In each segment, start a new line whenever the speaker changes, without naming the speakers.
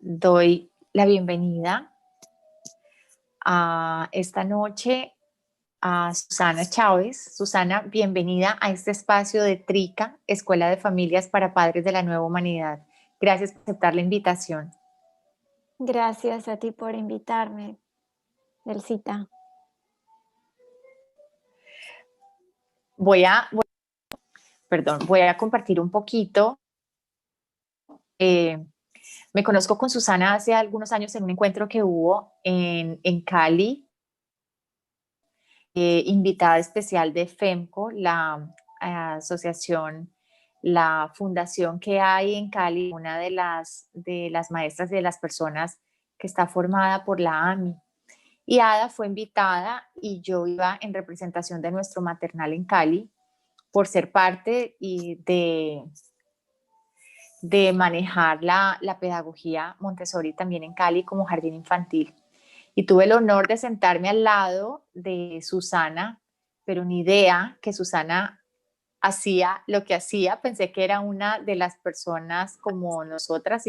Doy la bienvenida a esta noche a Susana Chávez. Susana, bienvenida a este espacio de TRICA, Escuela de Familias para Padres de la Nueva Humanidad. Gracias por aceptar la invitación.
Gracias a ti por invitarme, Delcita.
Voy a compartir un poquito. Me conozco con Susana hace algunos años en un encuentro que hubo en Cali, invitada especial de FEMCO, la asociación, la fundación que hay en Cali, una de las maestras de las personas que está formada por la AMI. Y Ada fue invitada y yo iba en representación de nuestro maternal en Cali por ser parte de manejar la pedagogía Montessori también en Cali como jardín infantil. Y tuve el honor de sentarme al lado de Susana, pero ni idea que Susana hacía lo que hacía. Pensé que era una de las personas como nosotras,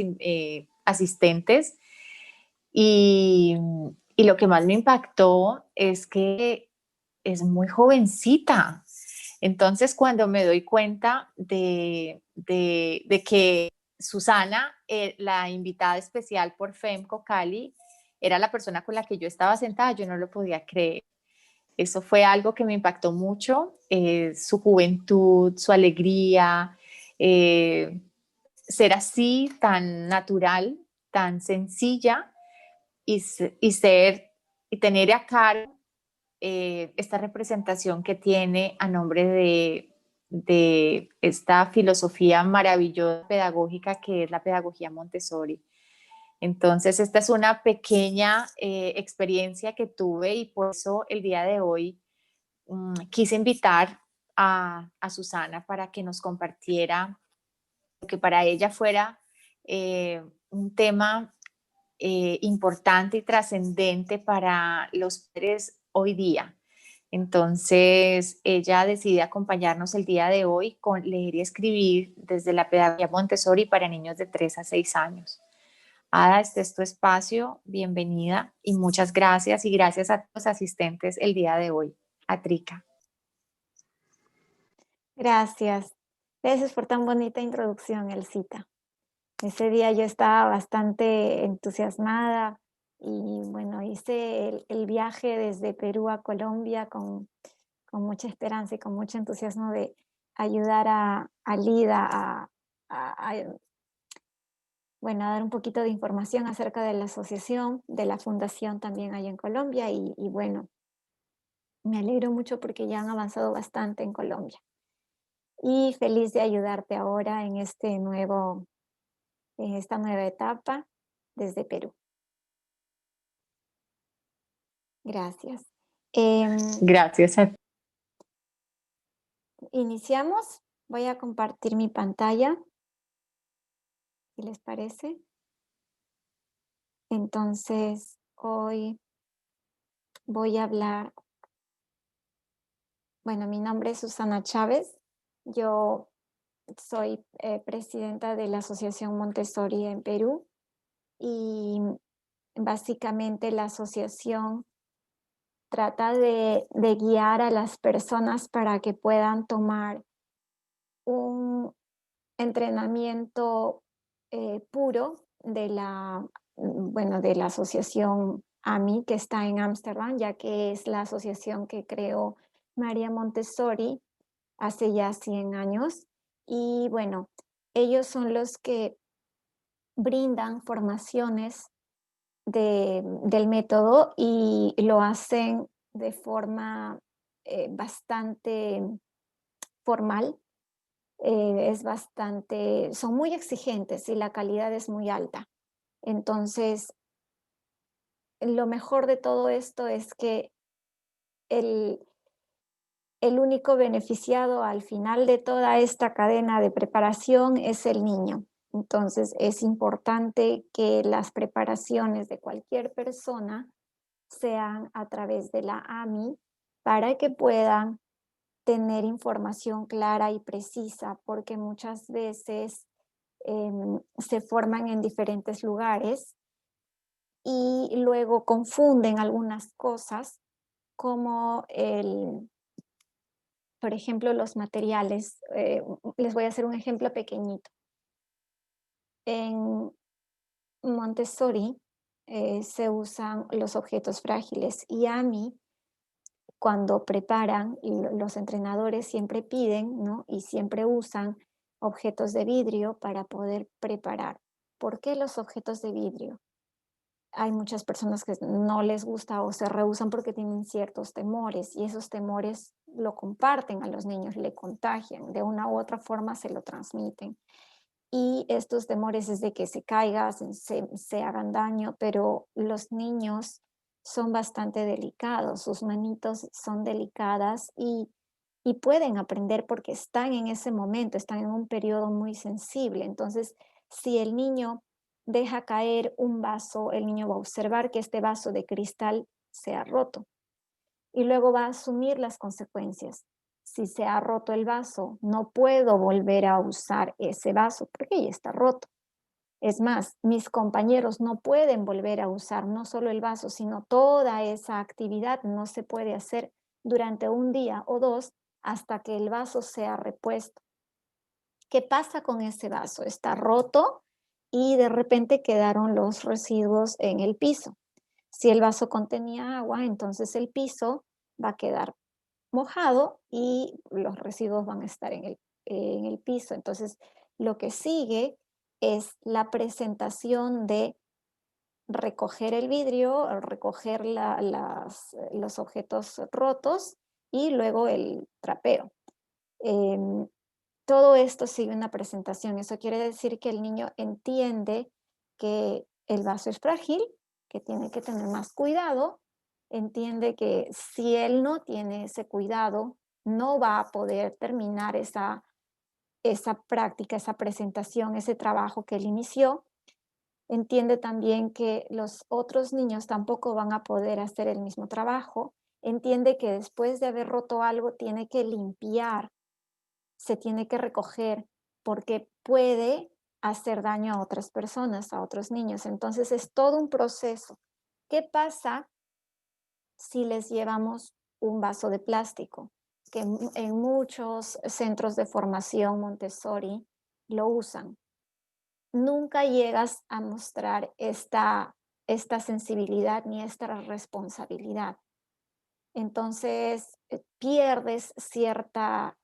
asistentes. Y, y lo que más me impactó es que es muy jovencita. Entonces, cuando me doy cuenta de que Susana, la invitada especial por FEMCO Cali, era la persona con la que yo estaba sentada, yo no lo podía creer. Eso fue algo que me impactó mucho, su juventud, su alegría, eh, ser así, tan natural, tan sencilla y, y ser y tener a cargo esta representación que tiene a nombre de esta filosofía maravillosa pedagógica que es la pedagogía Montessori. Entonces, esta es una pequeña experiencia que tuve y por eso el día de hoy quise invitar a Susana para que nos compartiera, que para ella fuera un tema importante y trascendente para los padres hoy día. Entonces, ella decide acompañarnos el día de hoy con leer y escribir desde la pedagogía Montessori para niños de 3 a 6 años. Ada, este es tu espacio, bienvenida y muchas gracias y gracias a los asistentes el día de hoy, a Trica.
Gracias. Gracias por tan bonita introducción, Elcita. Ese día yo estaba bastante entusiasmada y bueno, hice el viaje desde Perú a Colombia con mucha esperanza y con mucho entusiasmo de ayudar a Lida bueno, a dar un poquito de información acerca de la asociación, de la fundación también allá en Colombia y bueno, me alegro mucho porque ya han avanzado bastante en Colombia. Y feliz de ayudarte ahora en en esta nueva etapa desde Perú. Gracias.
Gracias a ti.
Iniciamos. Voy a compartir mi pantalla, si les parece. Entonces, hoy voy a hablar. Bueno, mi nombre es Susana Chávez. Yo soy presidenta de la Asociación Montessori en Perú y básicamente la asociación trata de guiar a las personas para que puedan tomar un entrenamiento puro de la asociación AMI que está en Ámsterdam, ya que es la asociación que creó María Montessori hace ya 100 años. Y bueno, ellos son los que brindan formaciones del método y lo hacen de forma bastante formal. Son muy exigentes y la calidad es muy alta. Entonces, lo mejor de todo esto es que el, el único beneficiado al final de toda esta cadena de preparación es el niño. Entonces, es importante que las preparaciones de cualquier persona sean a través de la AMI para que puedan tener información clara y precisa, porque muchas veces se forman en diferentes lugares y luego confunden algunas cosas como por ejemplo, los materiales. Les voy a hacer un ejemplo pequeñito. En Montessori se usan los objetos frágiles y a mí, cuando preparan, y los entrenadores siempre piden, ¿no? Y siempre usan objetos de vidrio para poder preparar. ¿Por qué los objetos de vidrio? Hay muchas personas que no les gusta o se rehúsan porque tienen ciertos temores y esos temores lo comparten a los niños, le contagian, de una u otra forma se lo transmiten. Y estos temores es de que se caiga, se hagan daño, pero los niños son bastante delicados, sus manitos son delicadas y pueden aprender porque están en ese momento, están en un periodo muy sensible. Entonces, si el niño deja caer un vaso, el niño va a observar que este vaso de cristal se ha roto y luego va a asumir las consecuencias. Si se ha roto el vaso, no puedo volver a usar ese vaso porque ya está roto. Es más, mis compañeros no pueden volver a usar no solo el vaso, sino toda esa actividad no se puede hacer durante un día o dos hasta que el vaso sea repuesto. ¿Qué pasa con ese vaso? Está roto y de repente quedaron los residuos en el piso. Si el vaso contenía agua, entonces el piso va a quedar mojado y los residuos van a estar en el piso. Entonces, lo que sigue es la presentación de recoger el vidrio, recoger los objetos rotos y luego el trapeo. Em, Todo esto sigue una presentación. Eso quiere decir que el niño entiende que el vaso es frágil, que tiene que tener más cuidado, entiende que si él no tiene ese cuidado, no va a poder terminar esa práctica, esa presentación, ese trabajo que él inició. Entiende también que los otros niños tampoco van a poder hacer el mismo trabajo. Entiende que después de haber roto algo, tiene que limpiar, se tiene que recoger porque puede hacer daño a otras personas, a otros niños. Entonces es todo un proceso. ¿Qué pasa si les llevamos un vaso de plástico? Que en muchos centros de formación Montessori lo usan. Nunca llegas a mostrar esta sensibilidad ni esta responsabilidad. Entonces pierdes cierta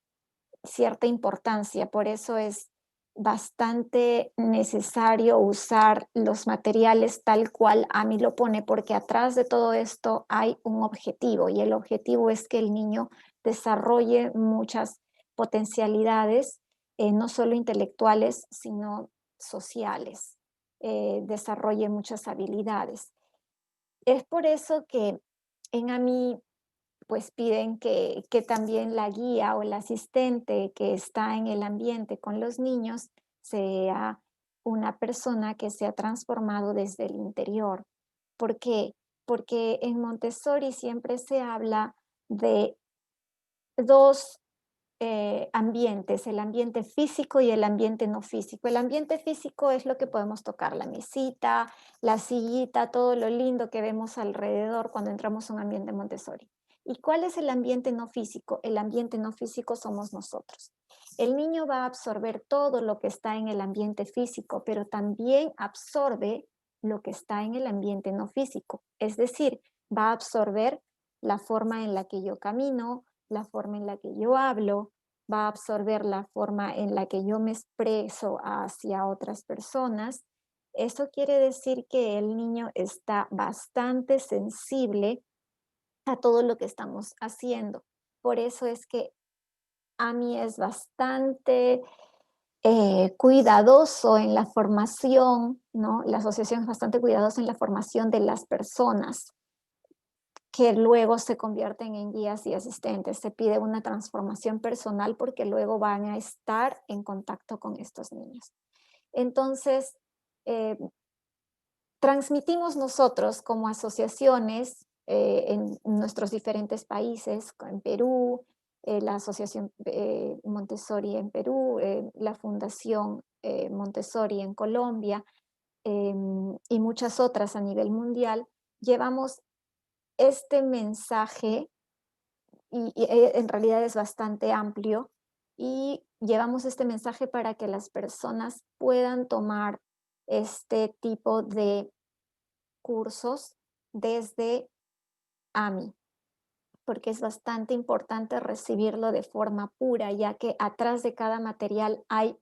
importancia. Por eso es bastante necesario usar los materiales tal cual AMI lo pone, porque atrás de todo esto hay un objetivo y el objetivo es que el niño desarrolle muchas potencialidades, no solo intelectuales, sino sociales, desarrolle muchas habilidades. Es por eso que en AMI pues piden que también la guía o el asistente que está en el ambiente con los niños sea una persona que se ha transformado desde el interior. ¿Por qué? Porque en Montessori siempre se habla de dos ambientes, el ambiente físico y el ambiente no físico. El ambiente físico es lo que podemos tocar, la mesita, la sillita, todo lo lindo que vemos alrededor cuando entramos a un ambiente Montessori. ¿Y cuál es el ambiente no físico? El ambiente no físico somos nosotros. El niño va a absorber todo lo que está en el ambiente físico, pero también absorbe lo que está en el ambiente no físico. Es decir, va a absorber la forma en la que yo camino, la forma en la que yo hablo, va a absorber la forma en la que yo me expreso hacia otras personas. Eso quiere decir que el niño está bastante sensible a todo lo que estamos haciendo. Por eso es que AMI es bastante cuidadoso en la formación, ¿no? La asociación es bastante cuidadosa en la formación de las personas que luego se convierten en guías y asistentes. Se pide una transformación personal porque luego van a estar en contacto con estos niños. Entonces, eh, transmitimos nosotros como asociaciones en nuestros diferentes países, en Perú, la Asociación Montessori en Perú, la Fundación Montessori en Colombia, y muchas otras a nivel mundial, llevamos este mensaje en realidad es bastante amplio y llevamos este mensaje para que las personas puedan tomar este tipo de cursos desde AMI, porque es bastante importante recibirlo de forma pura, ya que atrás de cada material hay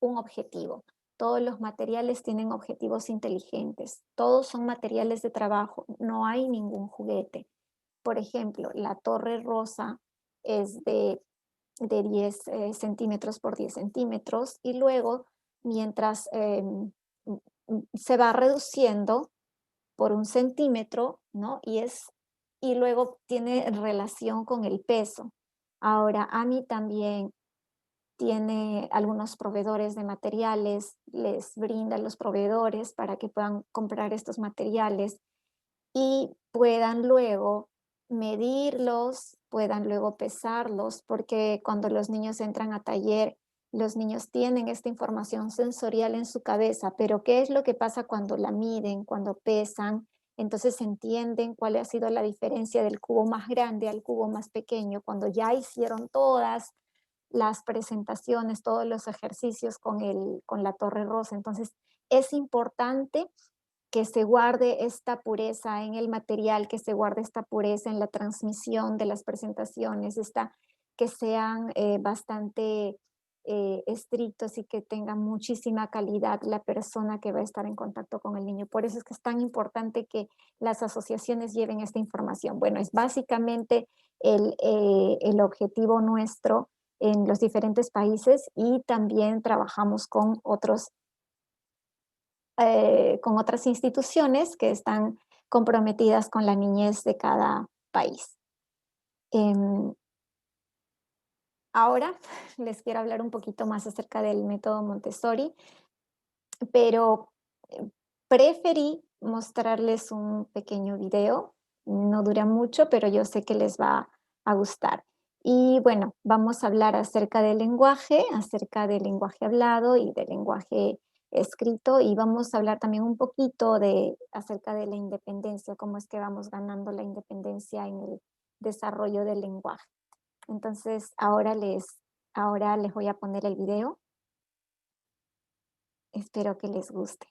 un objetivo. Todos los materiales tienen objetivos inteligentes, todos son materiales de trabajo, no hay ningún juguete. Por ejemplo, la torre rosa es de 10 centímetros por 10 centímetros y luego, mientras se va reduciendo por 1 centímetro, ¿no? Y luego tiene relación con el peso. Ahora, AMI también tiene algunos proveedores de materiales, les brinda a los proveedores para que puedan comprar estos materiales y puedan luego medirlos, puedan luego pesarlos, porque cuando los niños entran a taller, los niños tienen esta información sensorial en su cabeza, pero ¿qué es lo que pasa cuando la miden, cuando pesan? Entonces entienden cuál ha sido la diferencia del cubo más grande al cubo más pequeño, cuando ya hicieron todas las presentaciones, todos los ejercicios con la torre rosa. Entonces, es importante que se guarde esta pureza en el material, que se guarde esta pureza en la transmisión de las presentaciones, que sean bastante estrictos y que tengan muchísima calidad la persona que va a estar en contacto con el niño. Por eso es que es tan importante que las asociaciones lleven esta información. Bueno, es básicamente el objetivo nuestro en los diferentes países y también trabajamos con otras instituciones que están comprometidas con la niñez de cada país. Em, Ahora les quiero hablar un poquito más acerca del método Montessori, pero preferí mostrarles un pequeño video. No dura mucho, pero yo sé que les va a gustar. Y bueno, vamos a hablar acerca del lenguaje hablado y del lenguaje escrito, y vamos a hablar también un poquito acerca de la independencia, cómo es que vamos ganando la independencia en el desarrollo del lenguaje. Entonces, ahora les voy a poner el video. Espero que les guste.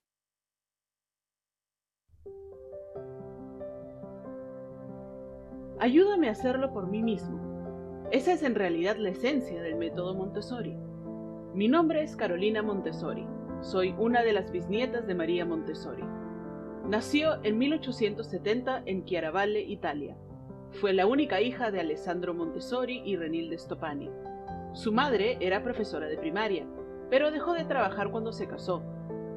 Ayúdame a hacerlo por mí mismo. Esa es en realidad la esencia del método Montessori. Mi nombre es Carolina Montessori. Soy una de las bisnietas de María Montessori. Nació en 1870 en Chiaravalle, Italia. Fue la única hija de Alessandro Montessori y Renilde Stoppani. Su madre era profesora de primaria, pero dejó de trabajar cuando se casó,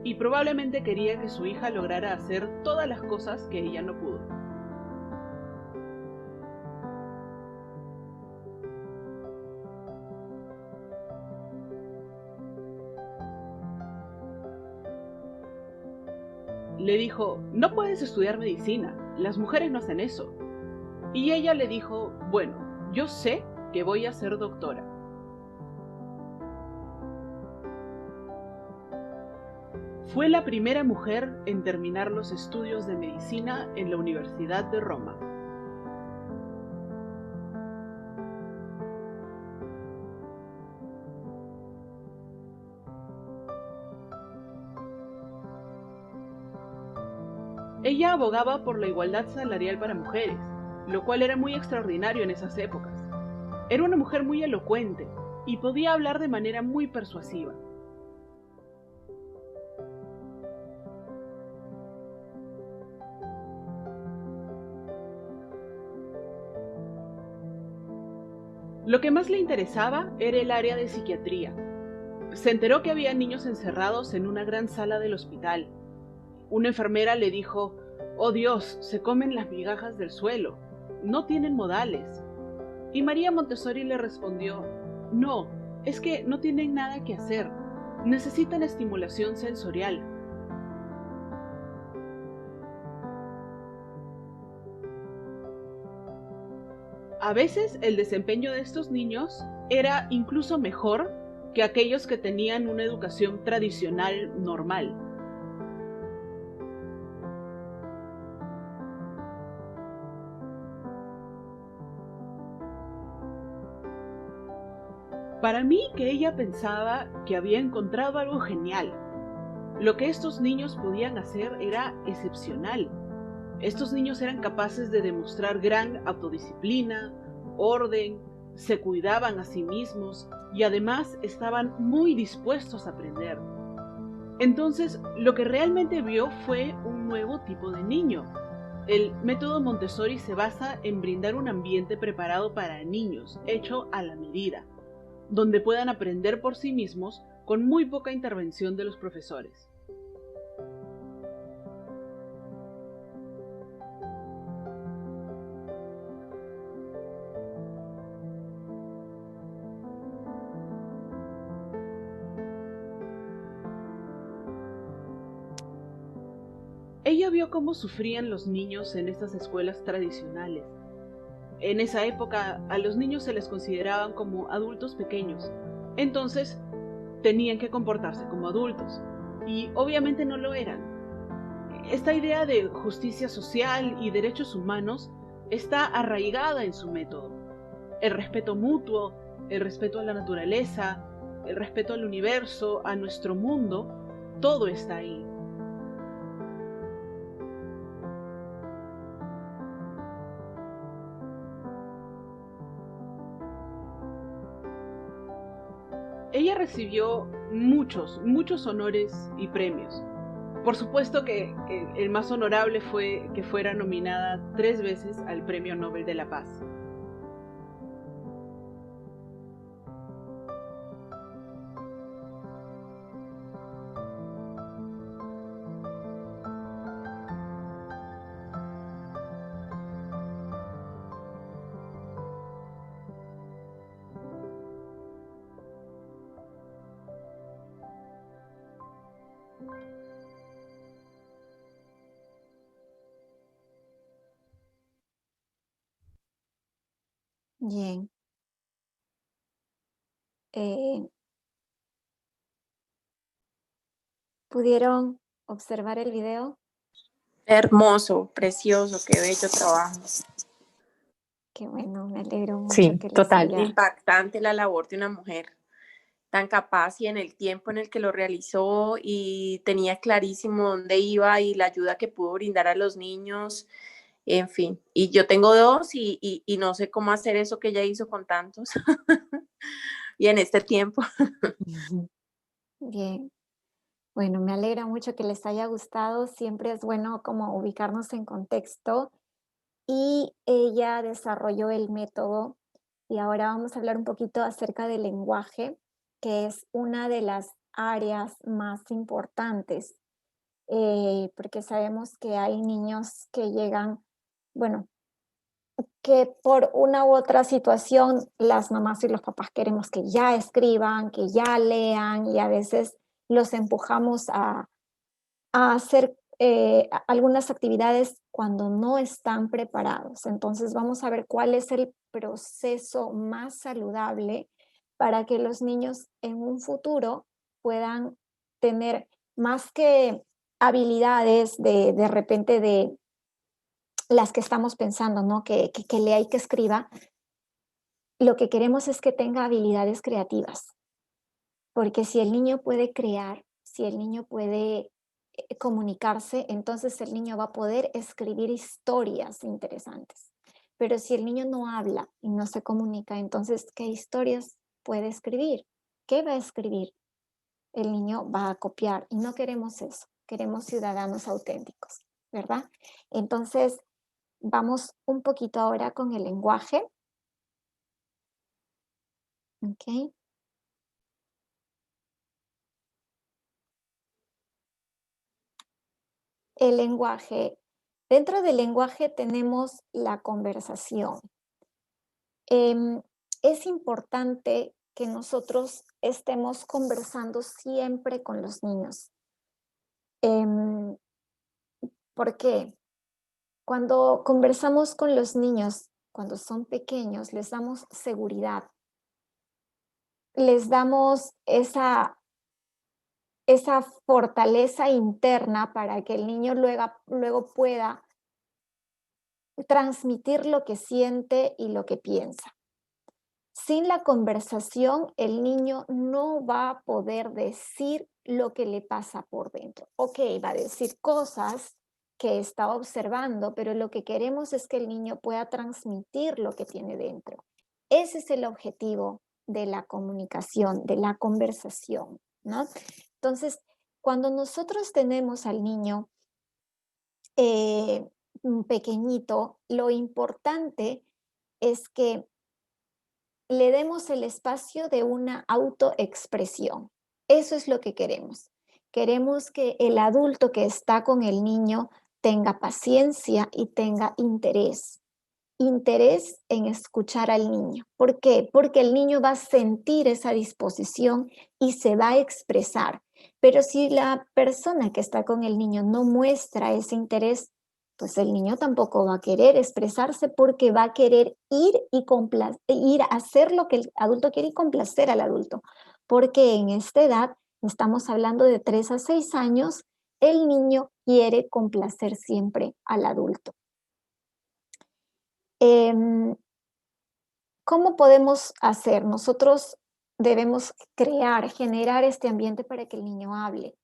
y probablemente quería que su hija lograra hacer todas las cosas que ella no pudo. Le dijo: no puedes estudiar medicina, las mujeres no hacen eso. Y ella le dijo: bueno, yo sé que voy a ser doctora. Fue la primera mujer en terminar los estudios de medicina en la Universidad de Roma. Ella abogaba por la igualdad salarial para mujeres, lo cual era muy extraordinario en esas épocas. Era una mujer muy elocuente y podía hablar de manera muy persuasiva. Lo que más le interesaba era el área de psiquiatría. Se enteró que había niños encerrados en una gran sala del hospital. Una enfermera le dijo: oh Dios, se comen las migajas del suelo, no tienen modales. Y María Montessori le respondió: no, es que no tienen nada que hacer, necesitan estimulación sensorial. A veces el desempeño de estos niños era incluso mejor que aquellos que tenían una educación tradicional normal. Para mí que ella pensaba que había encontrado algo genial. Lo que estos niños podían hacer era excepcional. Estos niños eran capaces de demostrar gran autodisciplina, orden, se cuidaban a sí mismos y además estaban muy dispuestos a aprender. Entonces, lo que realmente vio fue un nuevo tipo de niño. El método Montessori se basa en brindar un ambiente preparado para niños, hecho a la medida, donde puedan aprender por sí mismos con muy poca intervención de los profesores. Ella vio cómo sufrían los niños en estas escuelas tradicionales. En esa época a los niños se les consideraban como adultos pequeños, entonces tenían que comportarse como adultos, y obviamente no lo eran. Esta idea de justicia social y derechos humanos está arraigada en su método. El respeto mutuo, el respeto a la naturaleza, el respeto al universo, a nuestro mundo, todo está ahí. Ella recibió muchos honores y premios. Por supuesto que el más honorable fue que fuera nominada 3 veces al Premio Nobel de la Paz.
Bien. Eh, ¿Pudieron observar el video?
Hermoso, precioso, qué bello trabajo.
Qué bueno, me alegro mucho
Sí,
que les
total.
haya...
Impactante la labor de una mujer tan capaz y en el tiempo en el que lo realizó y tenía clarísimo dónde iba y la ayuda que pudo brindar a los niños, en fin. Y yo tengo 2 y no sé cómo hacer eso que ella hizo con tantos y en este tiempo.
Bien. Bueno, me alegra mucho que les haya gustado. Siempre es bueno como ubicarnos en contexto. Y ella desarrolló el método y ahora vamos a hablar un poquito acerca del lenguaje, que es una de las áreas más importantes, porque sabemos que hay niños que llegan, bueno, que por una u otra situación las mamás y los papás queremos que ya escriban, que ya lean y a veces los empujamos a hacer algunas actividades cuando no están preparados. Entonces vamos a ver cuál es el proceso más saludable para que los niños en un futuro puedan tener más que habilidades de repente de las que estamos pensando, ¿no? Que lea y que escriba. Lo que queremos es que tenga habilidades creativas, porque si el niño puede crear, si el niño puede comunicarse, entonces el niño va a poder escribir historias interesantes. Pero si el niño no habla y no se comunica, entonces, ¿qué historias puede escribir? ¿Qué va a escribir? El niño va a copiar y no queremos eso, queremos ciudadanos auténticos, ¿verdad? Entonces, vamos un poquito ahora con el lenguaje. ¿Ok? El lenguaje. Dentro del lenguaje tenemos la conversación. Es importante que nosotros estemos conversando siempre con los niños. ¿Por qué? Cuando conversamos con los niños, cuando son pequeños, les damos seguridad, les damos esa fortaleza interna para que el niño luego pueda transmitir lo que siente y lo que piensa. Sin la conversación, el niño no va a poder decir lo que le pasa por dentro. Ok, va a decir cosas que está observando, pero lo que queremos es que el niño pueda transmitir lo que tiene dentro. Ese es el objetivo de la comunicación, de la conversación, ¿no? Entonces, cuando nosotros tenemos al niño pequeñito, lo importante es que le demos el espacio de una autoexpresión. Eso es lo que queremos. Queremos que el adulto que está con el niño tenga paciencia y tenga interés. Interés en escuchar al niño. ¿Por qué? Porque el niño va a sentir esa disposición y se va a expresar. Pero si la persona que está con el niño no muestra ese interés, pues el niño tampoco va a querer expresarse porque va a querer ir a hacer lo que el adulto quiere y complacer al adulto. Porque en esta edad, estamos hablando de 3 a 6 años, el niño quiere complacer siempre al adulto. ¿Cómo podemos hacer? Nosotros debemos generar este ambiente para que el niño hable.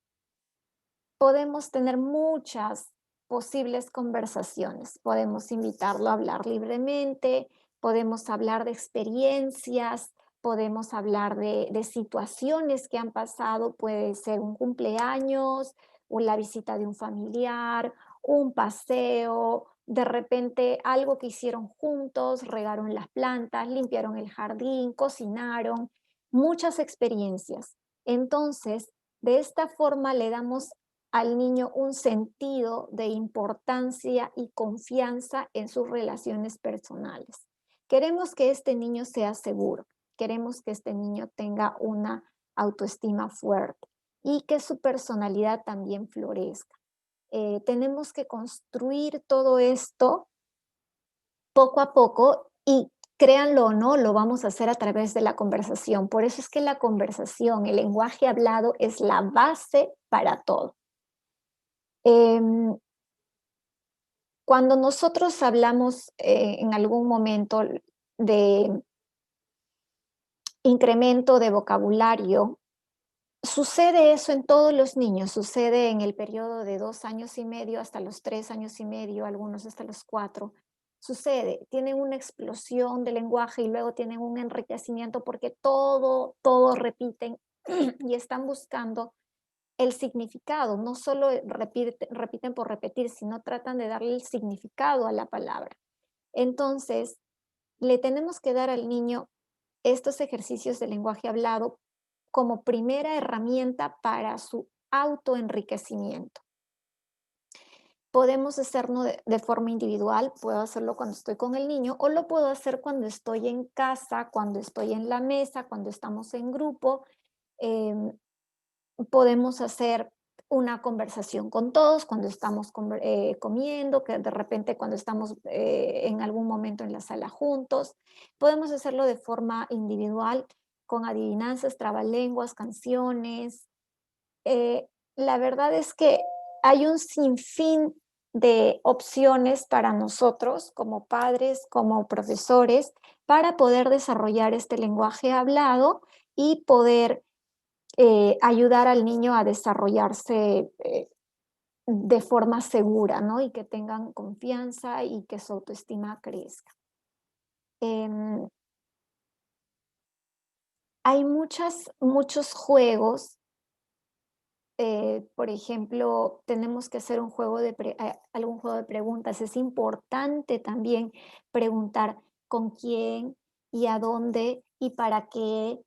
Podemos tener muchas posibles conversaciones. Podemos invitarlo a hablar libremente, podemos hablar de experiencias, podemos hablar de situaciones que han pasado. Puede ser un cumpleaños, o la visita de un familiar, un paseo, de repente algo que hicieron juntos, regaron las plantas, limpiaron el jardín, cocinaron, muchas experiencias. Entonces, de esta forma le damos al niño un sentido de importancia y confianza en sus relaciones personales. Queremos que este niño sea seguro, queremos que este niño tenga una autoestima fuerte y que su personalidad también florezca. Tenemos que construir todo esto poco a poco y créanlo o no, lo vamos a hacer a través de la conversación. Por eso es que la conversación, el lenguaje hablado es la base para todo. Cuando nosotros hablamos en algún momento de incremento de vocabulario, sucede eso en todos los niños, sucede en el periodo de 2 años y medio hasta los 3 años y medio, algunos hasta los 4. Sucede, tienen una explosión de lenguaje y luego tienen un enriquecimiento porque todo repiten y están buscando el significado, no solo repiten por repetir, sino tratan de darle el significado a la palabra. Entonces, le tenemos que dar al niño estos ejercicios de lenguaje hablado como primera herramienta para su autoenriquecimiento. Podemos hacerlo de forma individual, puedo hacerlo cuando estoy con el niño o lo puedo hacer cuando estoy en casa, cuando estoy en la mesa, cuando estamos en grupo. Podemos hacer una conversación con todos cuando estamos comiendo, que de repente cuando estamos en algún momento en la sala juntos. Podemos hacerlo de forma individual con adivinanzas, trabalenguas, canciones. La verdad es que hay un sinfín de opciones para nosotros como padres, como profesores, para poder desarrollar este lenguaje hablado y poder ayudar al niño a desarrollarse de forma segura, ¿no? Y que tengan confianza y que su autoestima crezca. Hay muchos juegos. Por ejemplo, tenemos que hacer algún juego de preguntas. Es importante también preguntar con quién y a dónde y para qué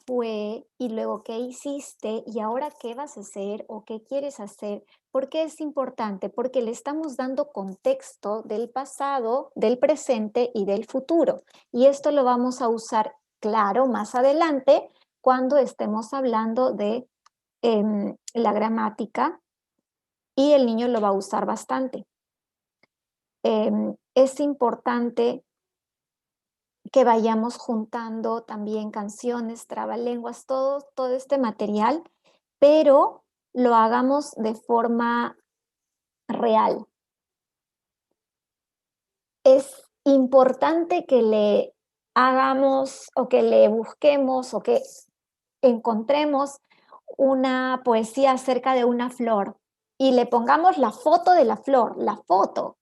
fue y luego qué hiciste y ahora qué vas a hacer o qué quieres hacer. ¿Por qué es importante? Porque le estamos dando contexto del pasado, del presente y del futuro. Y esto lo vamos a usar, claro, más adelante cuando estemos hablando de la gramática y el niño lo va a usar bastante. Es importante que vayamos juntando también canciones, trabalenguas, todo este material, pero lo hagamos de forma real. Es importante que le hagamos o que le busquemos o que encontremos una poesía acerca de una flor y le pongamos la foto de la flor, la foto,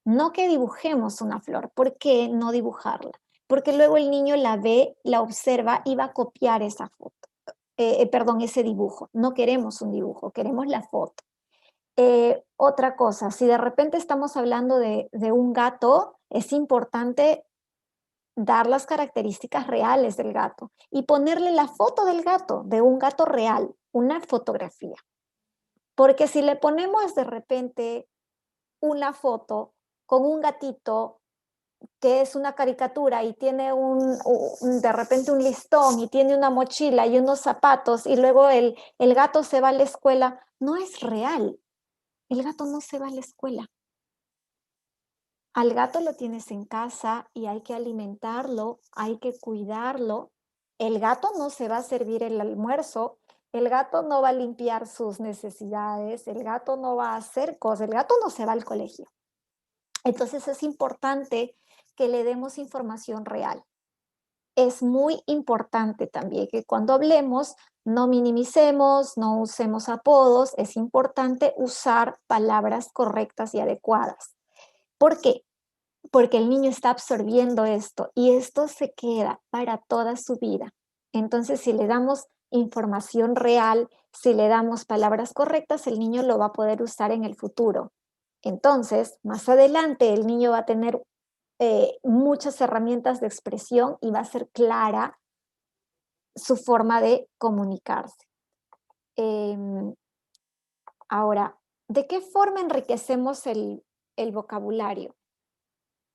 no que dibujemos una flor. ¿Por qué no dibujarla? Porque luego el niño la ve, la observa y va a copiar esa foto, perdón, ese dibujo. No queremos un dibujo, queremos la foto. Otra cosa, si de repente estamos hablando de un gato, es importante dar las características reales del gato y ponerle la foto del gato, de un gato real, una fotografía. Porque si le ponemos de repente una foto con un gatito que es una caricatura y tiene de repente un listón y tiene una mochila y unos zapatos y luego el gato se va a la escuela, no es real. El gato no se va a la escuela. Al gato lo tienes en casa y hay que alimentarlo, hay que cuidarlo. El gato no se va a servir el almuerzo, el gato no va a limpiar sus necesidades, el gato no va a hacer cosas, el gato no se va al colegio. Entonces es importante que le demos información real. Es muy importante también que cuando hablemos no minimicemos, no usemos apodos, es importante usar palabras correctas y adecuadas. ¿Por qué? Porque el niño está absorbiendo esto y esto se queda para toda su vida. Entonces, si le damos información real, si le damos palabras correctas, el niño lo va a poder usar en el futuro. Entonces, más adelante, el niño va a tener muchas herramientas de expresión y va a ser clara su forma de comunicarse. Ahora, ¿de qué forma enriquecemos el vocabulario?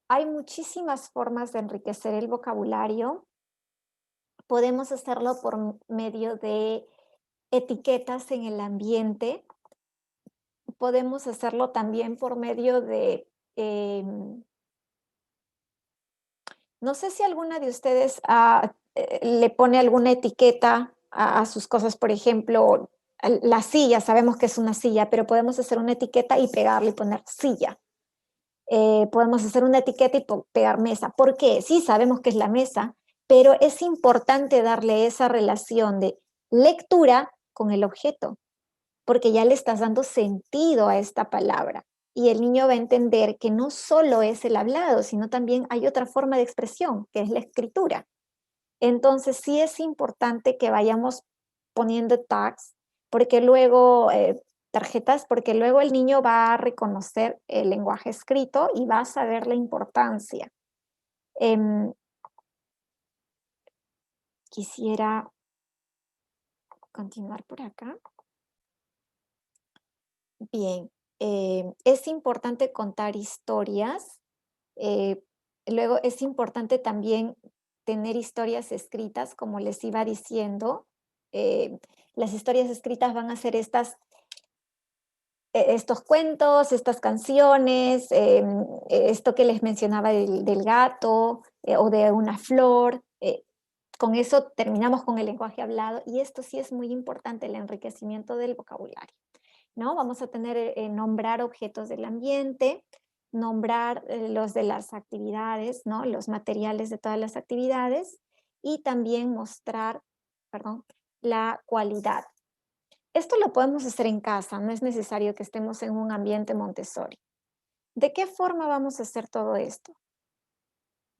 Hay muchísimas formas de enriquecer el vocabulario. Podemos hacerlo por medio de etiquetas en el ambiente. Podemos hacerlo también por medio de, no sé si alguna de ustedes le pone alguna etiqueta a sus cosas, por ejemplo, la silla, sabemos que es una silla, pero podemos hacer una etiqueta y pegarle y poner silla. Podemos hacer una etiqueta y pegar mesa. ¿Por qué? Sí, sabemos que es la mesa, pero es importante darle esa relación de lectura con el objeto, porque ya le estás dando sentido a esta palabra. Y el niño va a entender que no solo es el hablado, sino también hay otra forma de expresión, que es la escritura. Entonces, sí es importante que vayamos poniendo tags, porque luego tarjetas, porque luego el niño va a reconocer el lenguaje escrito y va a saber la importancia. Quisiera continuar por acá. Bien, es importante contar historias. Luego es importante también tener historias escritas, como les iba diciendo. Las historias escritas van a ser estos cuentos, estas canciones, esto que les mencionaba del gato o de una flor. Con eso terminamos con el lenguaje hablado y esto sí es muy importante, el enriquecimiento del vocabulario, ¿no? Vamos a tener, nombrar objetos del ambiente, nombrar los de las actividades, ¿no? Los materiales de todas las actividades y también mostrar, perdón, la cualidad. Esto lo podemos hacer en casa, no es necesario que estemos en un ambiente Montessori. ¿De qué forma vamos a hacer todo esto?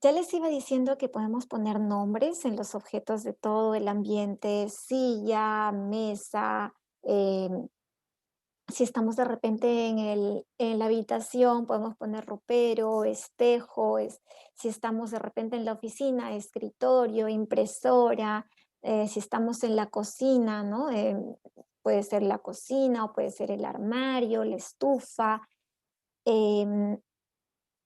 Ya les iba diciendo que podemos poner nombres en los objetos de todo el ambiente, silla, mesa, si estamos de repente en la habitación, podemos poner ropero, espejo, si estamos de repente en la oficina, escritorio, impresora, si estamos en la cocina, ¿no? Puede ser la cocina o puede ser el armario, la estufa. Em,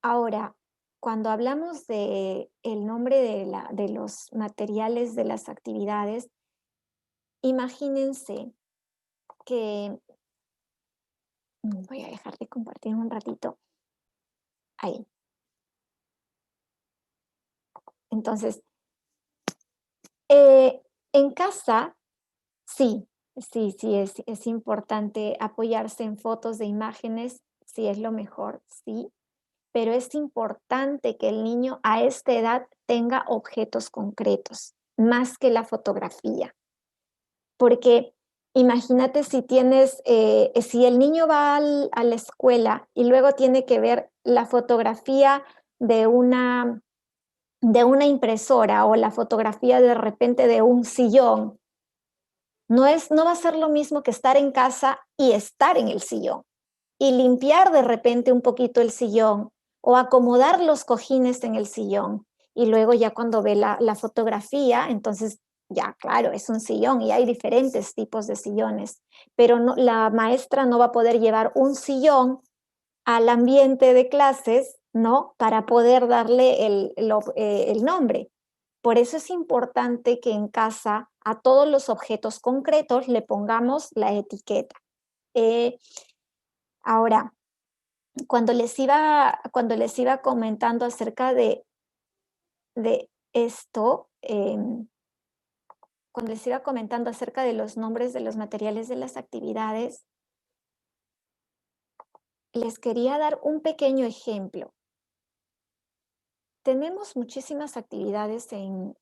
Ahora, cuando hablamos de el nombre de los materiales de las actividades, imagínense que voy a dejar de compartir un ratito. Ahí. Entonces, en casa, sí, es importante apoyarse en fotos de imágenes, sí es lo mejor, sí, pero es importante que el niño a esta edad tenga objetos concretos, más que la fotografía. Porque imagínate si si el niño va a la escuela y luego tiene que ver la fotografía de una impresora o la fotografía de repente de un sillón, no va a ser lo mismo que estar en casa y estar en el sillón y limpiar de repente un poquito el sillón o acomodar los cojines en el sillón. Y luego ya cuando ve la fotografía, entonces ya, claro, es un sillón y hay diferentes tipos de sillones, pero la maestra no va a poder llevar un sillón al ambiente de clases, ¿no? Para poder darle el nombre. Por eso es importante que en casa a todos los objetos concretos le pongamos la etiqueta. Ahora, cuando les iba comentando acerca de esto, cuando les iba comentando acerca de los nombres de los materiales de las actividades, les quería dar un pequeño ejemplo. Tenemos muchísimas actividades en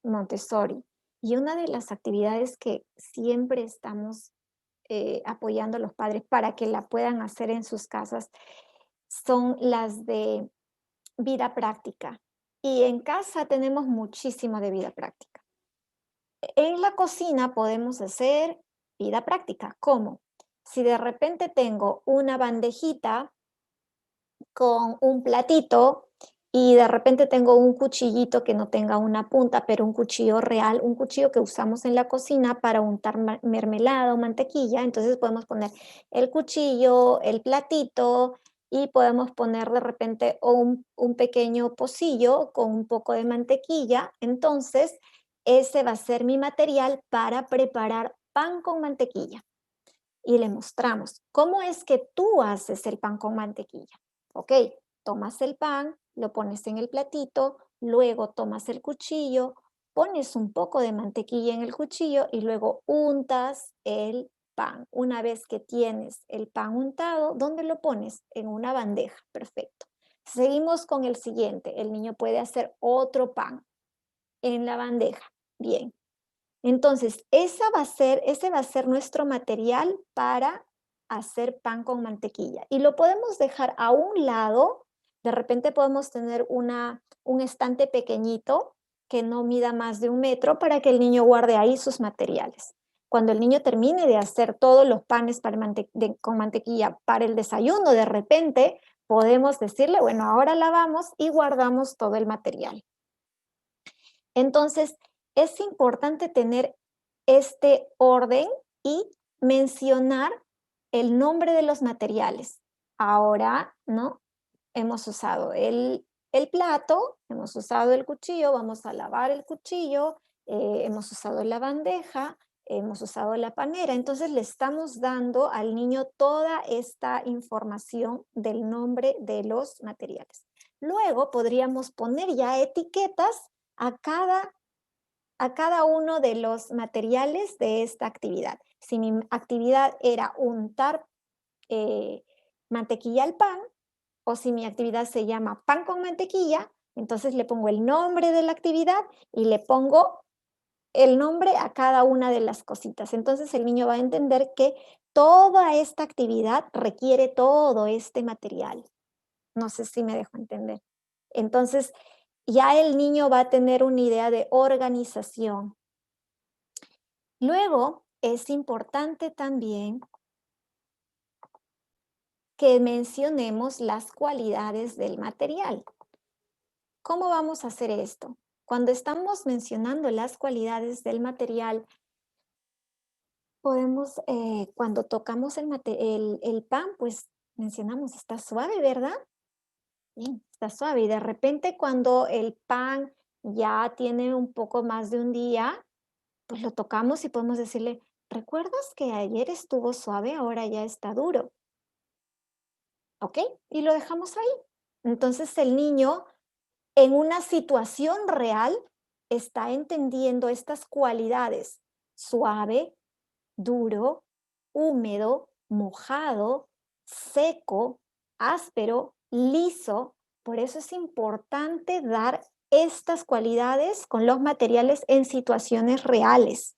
Montessori y una de las actividades que siempre estamos apoyando a los padres para que la puedan hacer en sus casas son las de vida práctica. Y en casa tenemos muchísimo de vida práctica. En la cocina podemos hacer vida práctica. ¿Cómo? Si de repente tengo una bandejita con un platito y de repente tengo un cuchillito que no tenga una punta, pero un cuchillo real, un cuchillo que usamos en la cocina para untar mermelada o mantequilla, entonces podemos poner el cuchillo, el platito y podemos poner de repente un pequeño pocillo con un poco de mantequilla. Entonces, ese va a ser mi material para preparar pan con mantequilla. Y le mostramos cómo es que tú haces el pan con mantequilla. Ok, tomas el pan, lo pones en el platito, luego tomas el cuchillo, pones un poco de mantequilla en el cuchillo y luego untas el pan. Una vez que tienes el pan untado, ¿dónde lo pones? En una bandeja. Perfecto. Seguimos con el siguiente. El niño puede hacer otro pan en la bandeja. Bien. Entonces, ese va a ser nuestro material para hacer pan con mantequilla. Y lo podemos dejar a un lado. De repente podemos tener un estante pequeñito que no mida más de 1 metro para que el niño guarde ahí sus materiales. Cuando el niño termine de hacer todos los panes con mantequilla para el desayuno, de repente podemos decirle, bueno, ahora lavamos y guardamos todo el material. Entonces, es importante tener este orden y mencionar el nombre de los materiales. Ahora, ¿no? Hemos usado el plato, hemos usado el cuchillo, vamos a lavar el cuchillo, hemos usado la bandeja, hemos usado la panera. Entonces, le estamos dando al niño toda esta información del nombre de los materiales. Luego, podríamos poner ya etiquetas a cada uno de los materiales de esta actividad. Si mi actividad era untar mantequilla al pan, o si mi actividad se llama pan con mantequilla, entonces le pongo el nombre de la actividad y le pongo el nombre a cada una de las cositas. Entonces el niño va a entender que toda esta actividad requiere todo este material. No sé si me dejo entender. Entonces, ya el niño va a tener una idea de organización. Luego, es importante también que mencionemos las cualidades del material. ¿Cómo vamos a hacer esto? Cuando estamos mencionando las cualidades del material, podemos, cuando tocamos el pan, pues mencionamos, está suave, ¿verdad? Bien, está suave. Y de repente cuando el pan ya tiene un poco más de un día, pues lo tocamos y podemos decirle, ¿recuerdas que ayer estuvo suave, ahora ya está duro? ¿ok? Y lo dejamos ahí. Entonces el niño en una situación real está entendiendo estas cualidades: suave, duro, húmedo, mojado, seco, áspero, liso. Por eso es importante dar estas cualidades con los materiales en situaciones reales.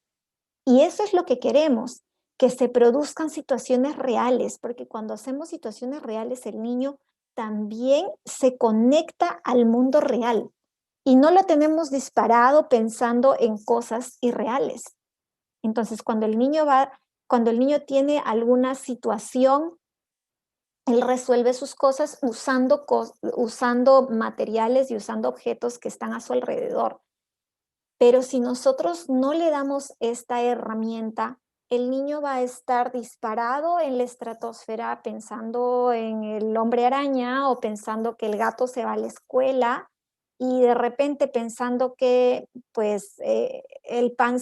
Y eso es lo que queremos, que se produzcan situaciones reales, porque cuando hacemos situaciones reales, el niño también se conecta al mundo real y no lo tenemos disparado pensando en cosas irreales. Entonces, cuando el niño tiene alguna situación, él resuelve sus cosas usando materiales y usando objetos que están a su alrededor. Pero si nosotros no le damos esta herramienta, el niño va a estar disparado en la estratosfera pensando en el hombre araña o pensando que el gato se va a la escuela y de repente pensando que pues el pan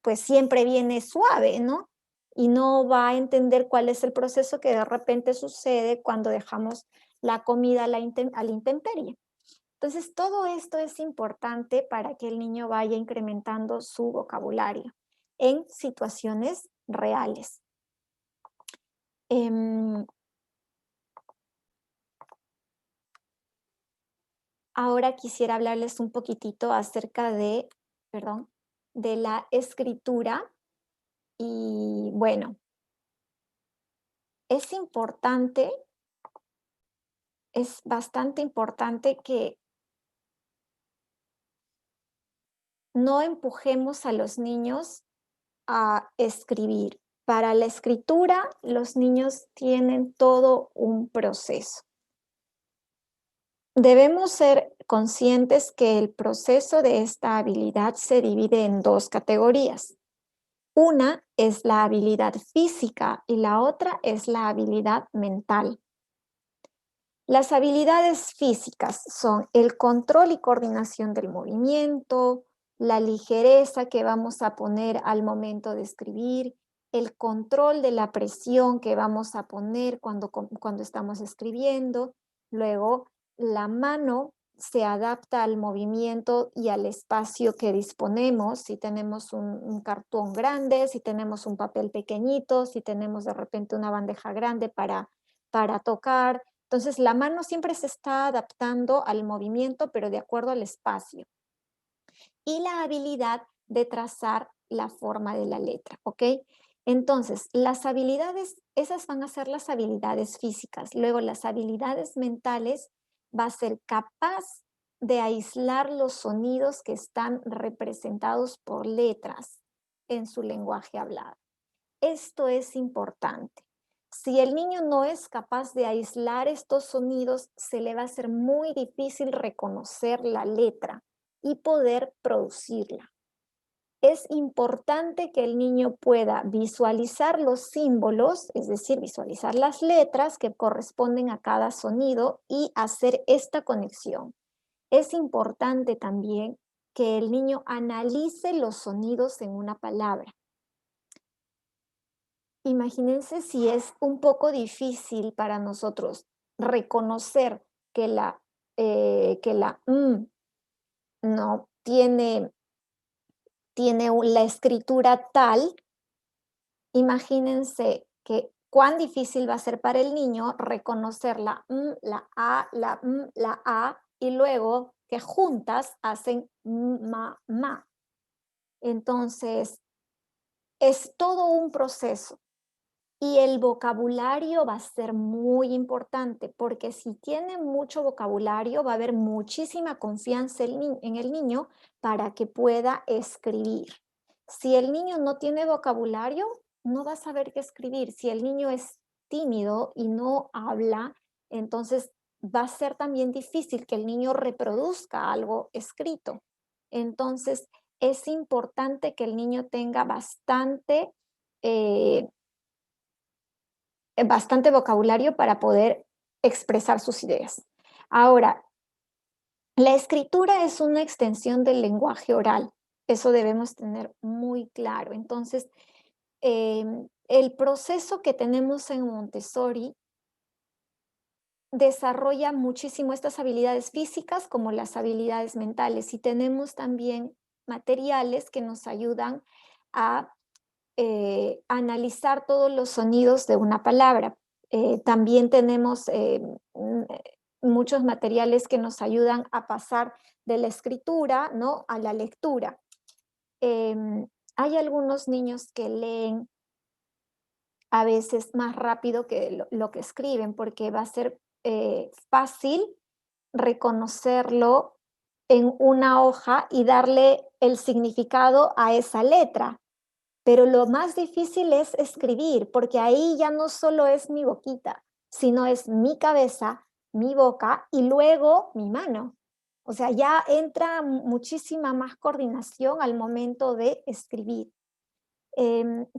pues siempre viene suave, ¿no? Y no va a entender cuál es el proceso que de repente sucede cuando dejamos la comida a la intemperie. Entonces, todo esto es importante para que el niño vaya incrementando su vocabulario en situaciones reales. Ahora quisiera hablarles un poquitito acerca de, perdón, de la escritura. Y bueno, es importante, es bastante importante que no empujemos a los niños a escribir. Para la escritura, los niños tienen todo un proceso. Debemos ser conscientes que el proceso de esta habilidad se divide en dos categorías. Una es la habilidad física y la otra es la habilidad mental. Las habilidades físicas son el control y coordinación del movimiento, la ligereza que vamos a poner al momento de escribir, el control de la presión que vamos a poner cuando estamos escribiendo. Luego, la mano se adapta al movimiento y al espacio que disponemos. Si tenemos un cartón grande, si tenemos un papel pequeñito, si tenemos de repente una bandeja grande para tocar. Entonces, la mano siempre se está adaptando al movimiento, pero de acuerdo al espacio. Y la habilidad de trazar la forma de la letra, ¿ok? Entonces, las habilidades, esas van a ser las habilidades físicas. Luego, las habilidades mentales va a ser capaz de aislar los sonidos que están representados por letras en su lenguaje hablado. Esto es importante. Si el niño no es capaz de aislar estos sonidos, se le va a hacer muy difícil reconocer la letra y poder producirla. Es importante que el niño pueda visualizar los símbolos, es decir, visualizar las letras que corresponden a cada sonido y hacer esta conexión. Es importante también que el niño analice los sonidos en una palabra. Imagínense si es un poco difícil para nosotros reconocer que la no tiene la escritura tal. Imagínense que cuán difícil va a ser para el niño reconocer la la A, la A, y luego que juntas hacen ma. Entonces, es todo un proceso. Y el vocabulario va a ser muy importante, porque si tiene mucho vocabulario, va a haber muchísima confianza en el niño para que pueda escribir. Si el niño no tiene vocabulario, no va a saber qué escribir. Si el niño es tímido y no habla, entonces va a ser también difícil que el niño reproduzca algo escrito. Entonces, es importante que el niño tenga bastante vocabulario para poder expresar sus ideas. Ahora, la escritura es una extensión del lenguaje oral. Eso debemos tener muy claro. Entonces, el proceso que tenemos en Montessori desarrolla muchísimo estas habilidades físicas como las habilidades mentales, y tenemos también materiales que nos ayudan a analizar todos los sonidos de una palabra. También tenemos muchos materiales que nos ayudan a pasar de la escritura, ¿no?, a la lectura. Hay algunos niños que leen a veces más rápido que lo que escriben, porque va a ser fácil reconocerlo en una hoja y darle el significado a esa letra. Pero lo más difícil es escribir, porque ahí ya no solo es mi boquita, sino es mi cabeza, mi boca y luego mi mano. O sea, ya entra muchísima más coordinación al momento de escribir.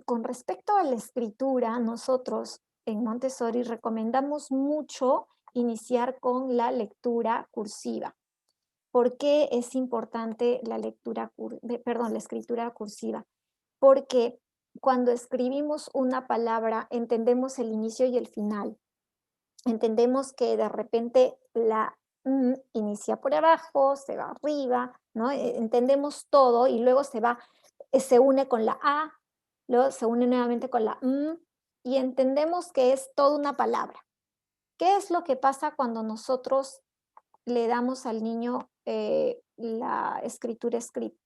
Con respecto a la escritura, nosotros en Montessori recomendamos mucho iniciar con la lectura cursiva. ¿Por qué es importante la la escritura cursiva? Porque cuando escribimos una palabra entendemos el inicio y el final. Entendemos que de repente la inicia por abajo, se va arriba, ¿no? Entendemos todo y luego se une con la A, luego se une nuevamente con la y entendemos que es toda una palabra. ¿Qué es lo que pasa cuando nosotros le damos al niño la escritura script?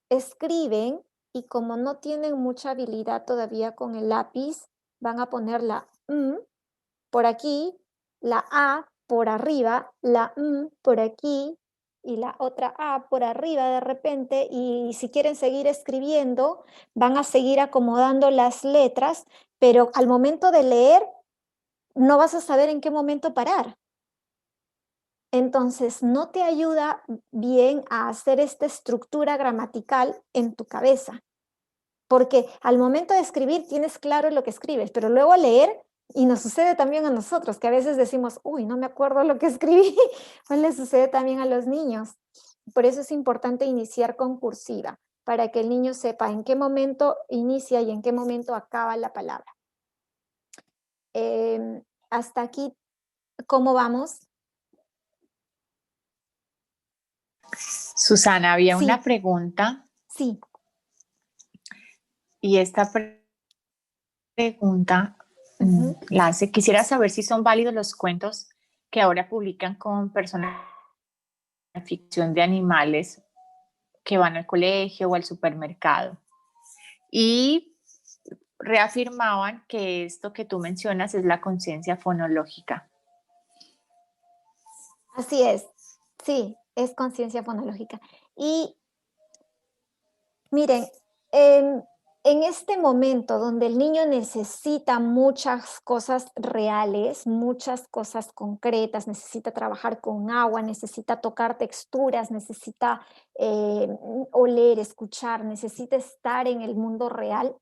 Escriben y como no tienen mucha habilidad todavía con el lápiz, van a poner la por aquí, la A por arriba, la por aquí y la otra A por arriba de repente, y si quieren seguir escribiendo, van a seguir acomodando las letras, pero al momento de leer no vas a saber en qué momento parar. Entonces, no te ayuda bien a hacer esta estructura gramatical en tu cabeza, porque al momento de escribir tienes claro lo que escribes, pero luego leer, y nos sucede también a nosotros, que a veces decimos, uy, no me acuerdo lo que escribí, pues le sucede también a los niños. Por eso es importante iniciar con cursiva, para que el niño sepa en qué momento inicia y en qué momento acaba la palabra. Hasta aquí, ¿cómo vamos?
Susana, había
Sí.
una pregunta
Sí.
y esta pregunta la hace, quisiera saber si son válidos los cuentos que ahora publican con personas de ficción de animales que van al colegio o al supermercado. Y reafirmaban que esto que tú mencionas es la conciencia fonológica.
Así es, sí, es conciencia fonológica. Y miren, en este momento donde el niño necesita muchas cosas reales, muchas cosas concretas, necesita trabajar con agua, necesita tocar texturas, necesita oler, escuchar, necesita estar en el mundo real,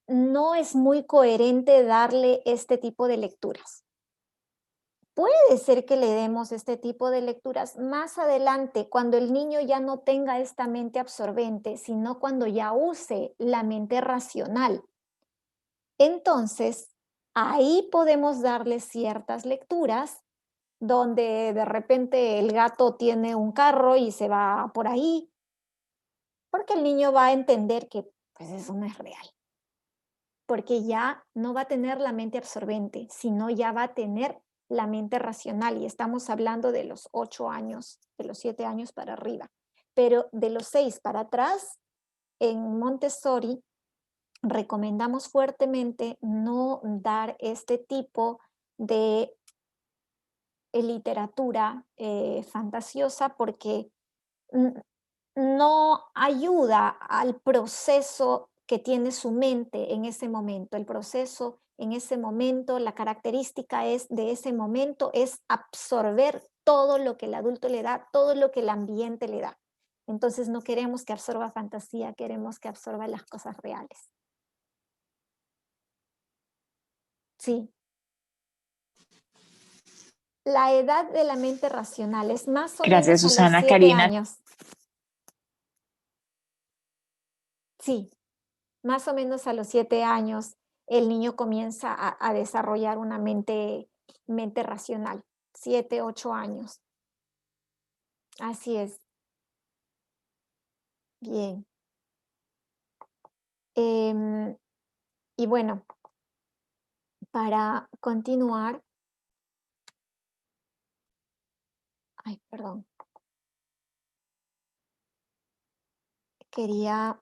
no es muy coherente darle este tipo de lecturas. Puede ser que le demos este tipo de lecturas más adelante, cuando el niño ya no tenga esta mente absorbente, sino cuando ya use la mente racional. Entonces, ahí podemos darle ciertas lecturas donde de repente el gato tiene un carro y se va por ahí, porque el niño va a entender que pues eso no es real, porque ya no va a tener la mente absorbente, sino ya va a tener la mente racional, y estamos hablando de los 8 años, de los 7 años para arriba. Pero de los 6 para atrás, en Montessori, recomendamos fuertemente no dar este tipo de literatura fantasiosa, porque no ayuda al proceso que tiene su mente en ese momento. El proceso en ese momento, la característica de ese momento es absorber todo lo que el adulto le da, todo lo que el ambiente le da. Entonces no queremos que absorba fantasía, queremos que absorba las cosas reales. Sí. La edad de la mente racional es más o
Gracias,
menos a los
Susana.
7
Karina.
años. Sí, más o menos a los 7 años el niño comienza a desarrollar una mente mente racional, 7, 8 años. Así es. Bien. Y bueno, para continuar, ay, perdón. Quería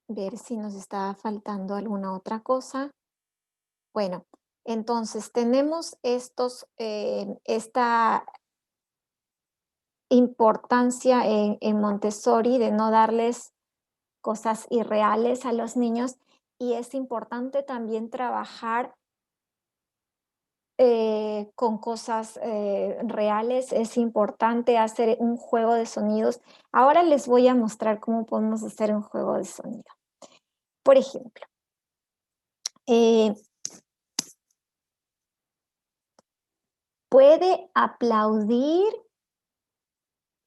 ver si nos estaba faltando alguna otra cosa. Bueno, entonces tenemos esta importancia en Montessori de no darles cosas irreales a los niños, y es importante también trabajar con cosas reales. Es importante hacer un juego de sonidos. Ahora les voy a mostrar cómo podemos hacer un juego de sonido. Por ejemplo, puede aplaudir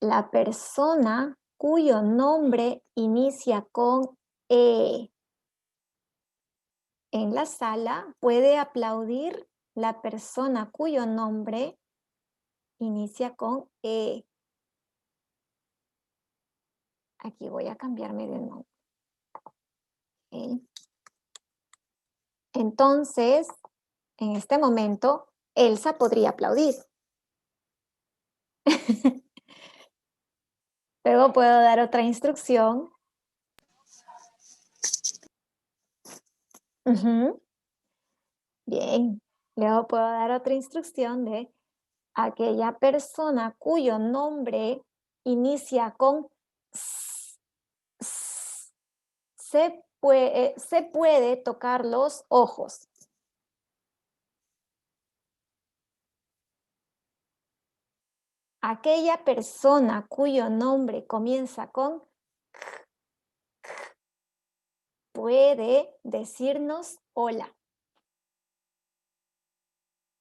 la persona cuyo nombre inicia con E. En la sala puede aplaudir la persona cuyo nombre inicia con E. Aquí voy a cambiarme de nombre. Okay. Entonces, en este momento, Elsa podría aplaudir. Luego puedo dar otra instrucción. Bien. Luego puedo dar otra instrucción de aquella persona cuyo nombre inicia con S. Se puede tocar los ojos. Aquella persona cuyo nombre comienza con puede decirnos hola.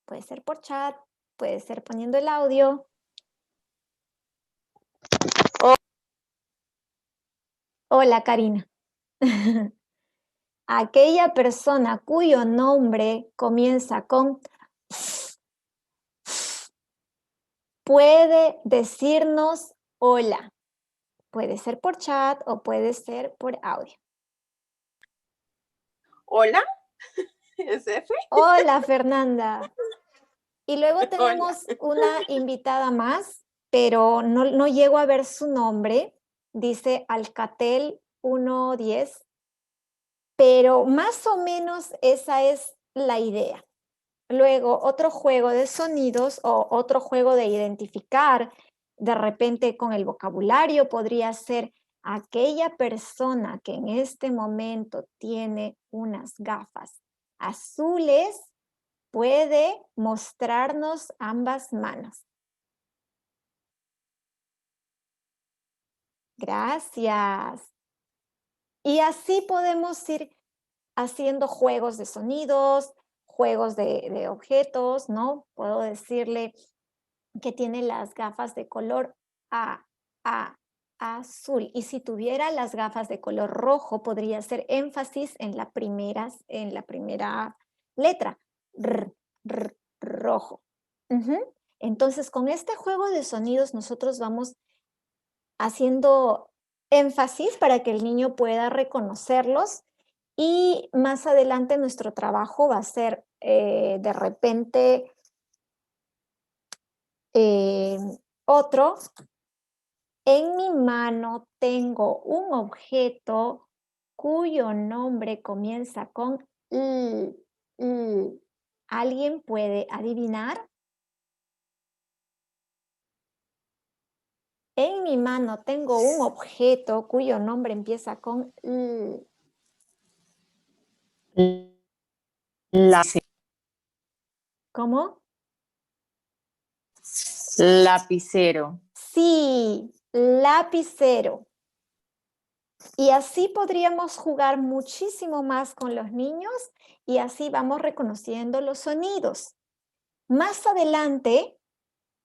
Puede ser por chat, puede ser poniendo el audio. Hola, Karina. Aquella persona cuyo nombre comienza con puede decirnos hola. Puede ser por chat o puede ser por audio.
Hola, ¿es F?
Hola, Fernanda. Y luego tenemos una invitada más, pero no llego a ver su nombre. Dice Alcatel 110, pero más o menos esa es la idea. Luego, otro juego de sonidos o otro juego de identificar de repente con el vocabulario podría ser aquella persona que en este momento tiene unas gafas azules puede mostrarnos ambas manos. Gracias. Y así podemos ir haciendo juegos de sonidos, juegos de objetos, ¿no? Puedo decirle que tiene las gafas de color azul. Y si tuviera las gafas de color rojo, podría hacer énfasis en la primera letra, rojo. Entonces, con este juego de sonidos, nosotros vamos haciendo énfasis para que el niño pueda reconocerlos, y más adelante nuestro trabajo va a ser de repente otro. En mi mano tengo un objeto cuyo nombre comienza con L. ¿Alguien puede adivinar? En mi mano tengo un objeto cuyo nombre empieza con L. ¿Cómo?
Lapicero.
Sí, lapicero. Y así podríamos jugar muchísimo más con los niños y así vamos reconociendo los sonidos. Más adelante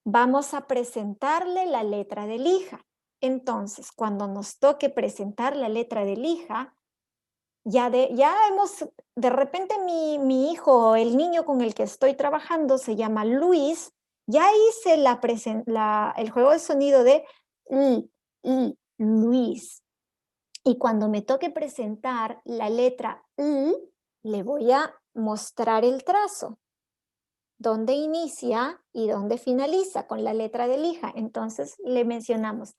vamos a presentarle la letra de lija. Entonces, cuando nos toque presentar la letra de lija, de repente mi hijo, el niño con el que estoy trabajando se llama Luis, ya hice el juego de sonido de Luis. Y cuando me toque presentar la letra le voy a mostrar el trazo, dónde inicia y dónde finaliza con la letra de lija. Entonces le mencionamos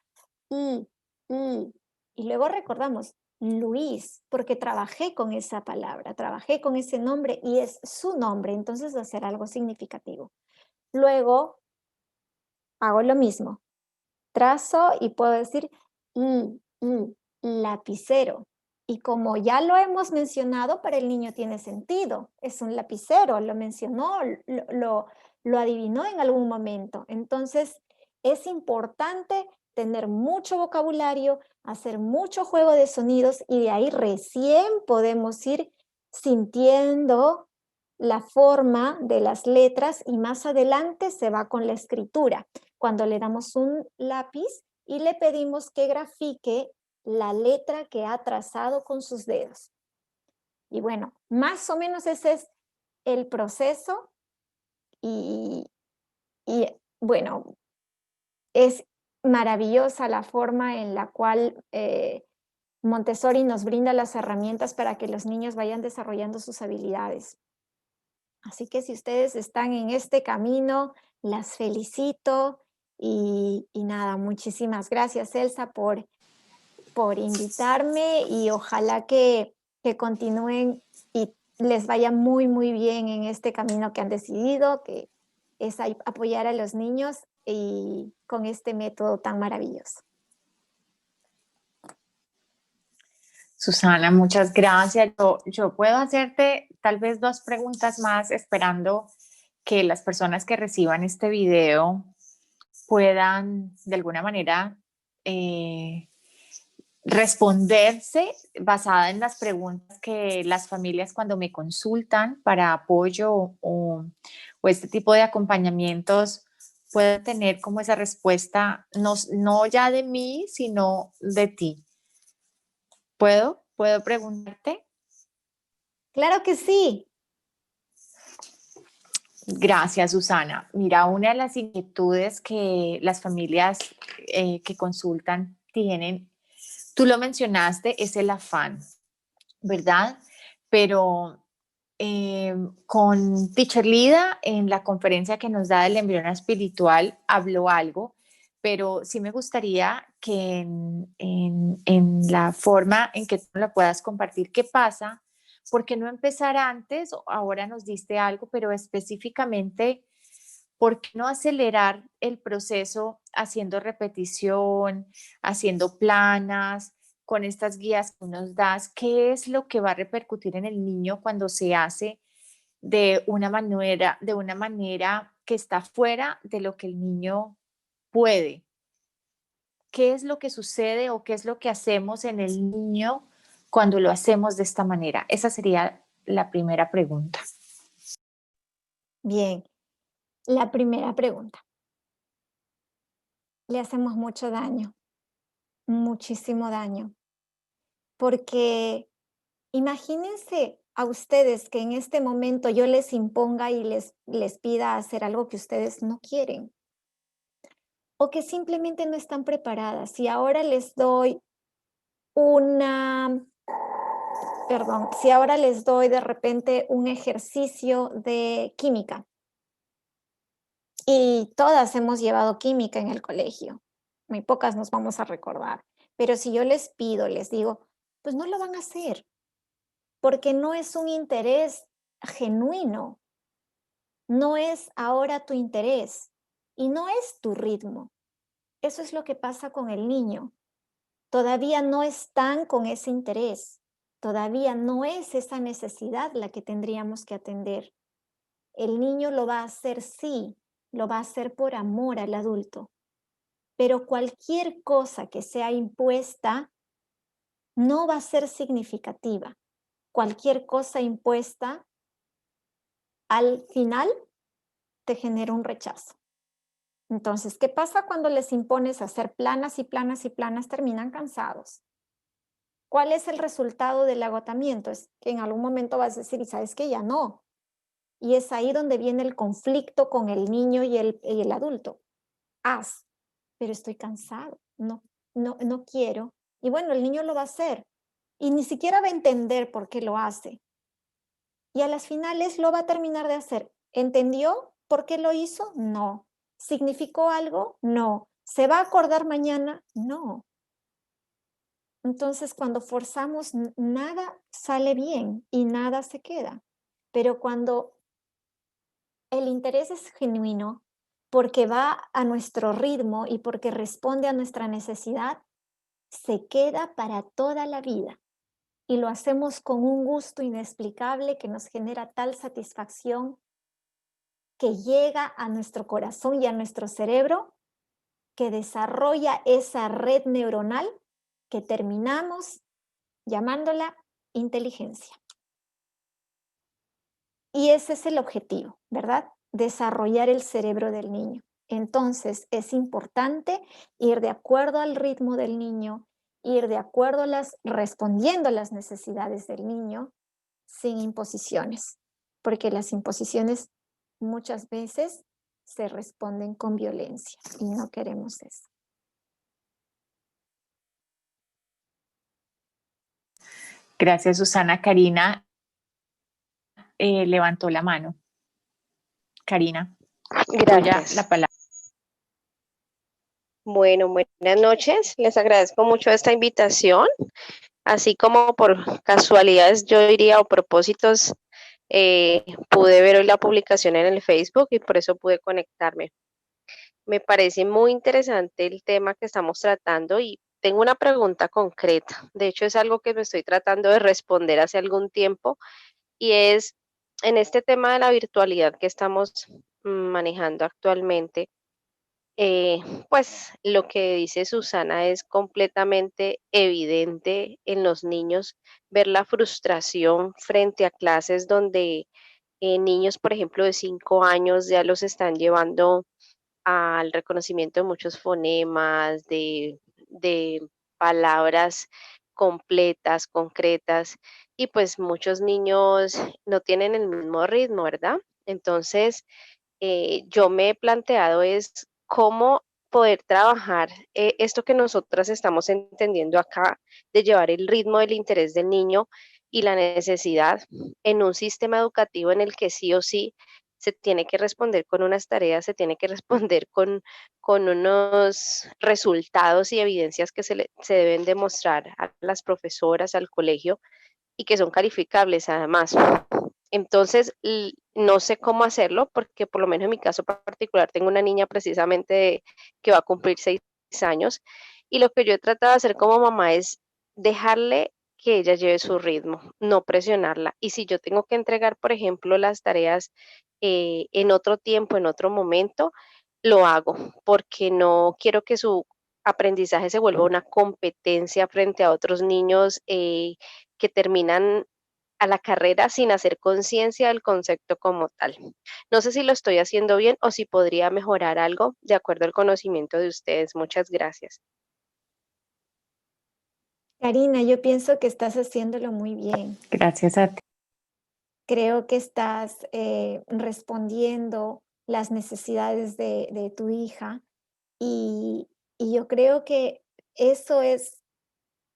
y luego recordamos Luis, porque trabajé con esa palabra, trabajé con ese nombre y es su nombre, entonces va a ser algo significativo. Luego hago lo mismo, trazo y puedo decir lapicero. Y como ya lo hemos mencionado, para el niño tiene sentido. Es un lapicero, lo mencionó, lo adivinó en algún momento. Entonces, es importante tener mucho vocabulario, hacer mucho juego de sonidos y de ahí recién podemos ir sintiendo la forma de las letras y más adelante se va con la escritura. Cuando le damos un lápiz y le pedimos que grafique la letra que ha trazado con sus dedos. Y bueno, más o menos ese es el proceso y bueno, es maravillosa la forma en la cual Montessori nos brinda las herramientas para que los niños vayan desarrollando sus habilidades. Así que si ustedes están en este camino, las felicito y nada, muchísimas gracias Elsa por invitarme y ojalá que continúen y les vaya muy, muy bien en este camino que han decidido, que es apoyar a los niños y con este método tan maravilloso.
Susana, muchas gracias. Yo puedo hacerte tal vez 2 preguntas más, esperando que las personas que reciban este video puedan de alguna manera responderse basada en las preguntas que las familias cuando me consultan para apoyo o este tipo de acompañamientos puedan tener como esa respuesta, no ya de mí, sino de ti. ¿Puedo preguntarte?
Claro que sí.
Gracias, Susana. Mira, una de las inquietudes que las familias que consultan tienen, tú lo mencionaste, es el afán, ¿verdad? Pero con Teacher Lida, en la conferencia que nos da del embrión espiritual, habló algo, pero sí me gustaría que en la forma en que tú lo puedas compartir, ¿qué pasa? ¿Por qué no empezar antes? Ahora nos diste algo, pero específicamente, ¿por qué no acelerar el proceso haciendo repetición, haciendo planas, con estas guías que nos das? ¿Qué es lo que va a repercutir en el niño cuando se hace de una manera que está fuera de lo que el niño puede? ¿Qué es lo que sucede o qué es lo que hacemos en el niño cuando lo hacemos de esta manera? Esa sería la primera pregunta.
Bien, la primera pregunta. Le hacemos mucho daño, muchísimo daño, porque imagínense a ustedes que en este momento yo les imponga y les pida hacer algo que ustedes no quieren o que simplemente no están preparadas. Si ahora les doy si ahora les doy de repente un ejercicio de química y todas hemos llevado química en el colegio, muy pocas nos vamos a recordar, pero si yo les pido, les digo, pues no lo van a hacer porque no es un interés genuino, no es ahora tu interés y no es tu ritmo. Eso es lo que pasa con el niño. Todavía no están con ese interés, todavía no es esa necesidad la que tendríamos que atender. El niño lo va a hacer, sí, lo va a hacer por amor al adulto, pero cualquier cosa que sea impuesta no va a ser significativa. Cualquier cosa impuesta al final te genera un rechazo. Entonces, ¿qué pasa cuando les impones hacer planas y planas y planas? Terminan cansados. ¿Cuál es el resultado del agotamiento? Es que en algún momento vas a decir, y sabes que ya no. Y es ahí donde viene el conflicto con el niño y el adulto. Haz, pero estoy cansado, no quiero. Y bueno, el niño lo va a hacer y ni siquiera va a entender por qué lo hace. Y a las finales lo va a terminar de hacer. ¿Entendió por qué lo hizo? No. ¿Significó algo? No. ¿Se va a acordar mañana? No. Entonces, cuando forzamos, nada sale bien y nada se queda. Pero cuando el interés es genuino, porque va a nuestro ritmo y porque responde a nuestra necesidad, se queda para toda la vida. Y lo hacemos con un gusto inexplicable que nos genera tal satisfacción que llega a nuestro corazón y a nuestro cerebro, que desarrolla esa red neuronal que terminamos llamándola inteligencia. Y ese es el objetivo, ¿verdad? Desarrollar el cerebro del niño. Entonces es importante ir de acuerdo al ritmo del niño, ir de acuerdo respondiendo a las necesidades del niño sin imposiciones, porque las imposiciones muchas veces se responden con violencia y no queremos eso.
Gracias, Susana. Karina levantó la mano. Karina, tuya
Gracias.
la palabra.
Bueno, buenas noches. Les agradezco mucho esta invitación. Así como por casualidades, yo diría, o propósitos, pude ver hoy la publicación en el Facebook y por eso pude conectarme. Me parece muy interesante el tema que estamos tratando y tengo una pregunta concreta. De hecho, es algo que me estoy tratando de responder hace algún tiempo y es en este tema de la virtualidad que estamos manejando actualmente. Eh, pues lo que dice Susana es completamente evidente en los niños, ver la frustración frente a clases donde niños, por ejemplo, de 5 años ya los están llevando al reconocimiento de muchos fonemas, de palabras completas, concretas, y pues muchos niños no tienen el mismo ritmo, ¿verdad? Entonces, yo me he planteado es cómo poder trabajar esto que nosotras estamos entendiendo acá, de llevar el ritmo del interés del niño y la necesidad en un sistema educativo en el que sí o sí se tiene que responder con unas tareas, se tiene que responder con unos resultados y evidencias que se deben demostrar a las profesoras, al colegio y que son calificables además. Entonces, no sé cómo hacerlo porque por lo menos en mi caso particular tengo una niña precisamente que va a cumplir 6 años y lo que yo he tratado de hacer como mamá es dejarle que ella lleve su ritmo, no presionarla. Y si yo tengo que entregar, por ejemplo, las tareas en otro tiempo, en otro momento, lo hago porque no quiero que su aprendizaje se vuelva una competencia frente a otros niños que terminan a la carrera sin hacer conciencia del concepto como tal. No sé si lo estoy haciendo bien o si podría mejorar algo de acuerdo al conocimiento de ustedes. Muchas gracias.
Karina, yo pienso que estás haciéndolo muy bien.
Gracias a ti.
Creo que estás respondiendo las necesidades de tu hija y yo creo que eso es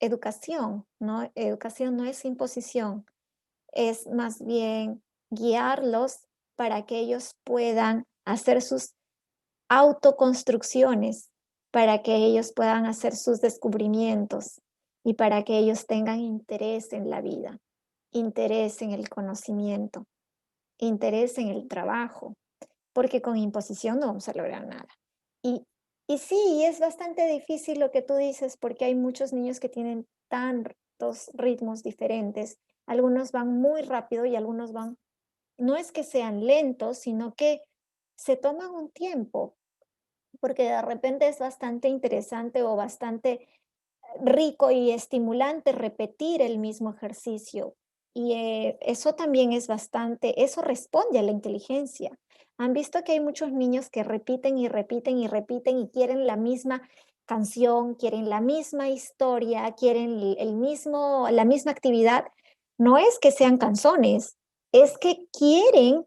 educación, ¿no? Educación no es imposición, es más bien guiarlos para que ellos puedan hacer sus autoconstrucciones, para que ellos puedan hacer sus descubrimientos y para que ellos tengan interés en la vida, interés en el conocimiento, interés en el trabajo, porque con imposición no vamos a lograr nada. Y, y sí, es bastante difícil lo que tú dices, porque hay muchos niños que tienen tantos ritmos diferentes. Algunos van muy rápido y algunos van, no es que sean lentos, sino que se toman un tiempo, porque de repente es bastante interesante o bastante rico y estimulante repetir el mismo ejercicio. Y eso también es bastante, eso responde a la inteligencia. Han visto que hay muchos niños que repiten y repiten y repiten y quieren la misma canción, quieren la misma historia, quieren la misma actividad. No es que sean canzones, es que quieren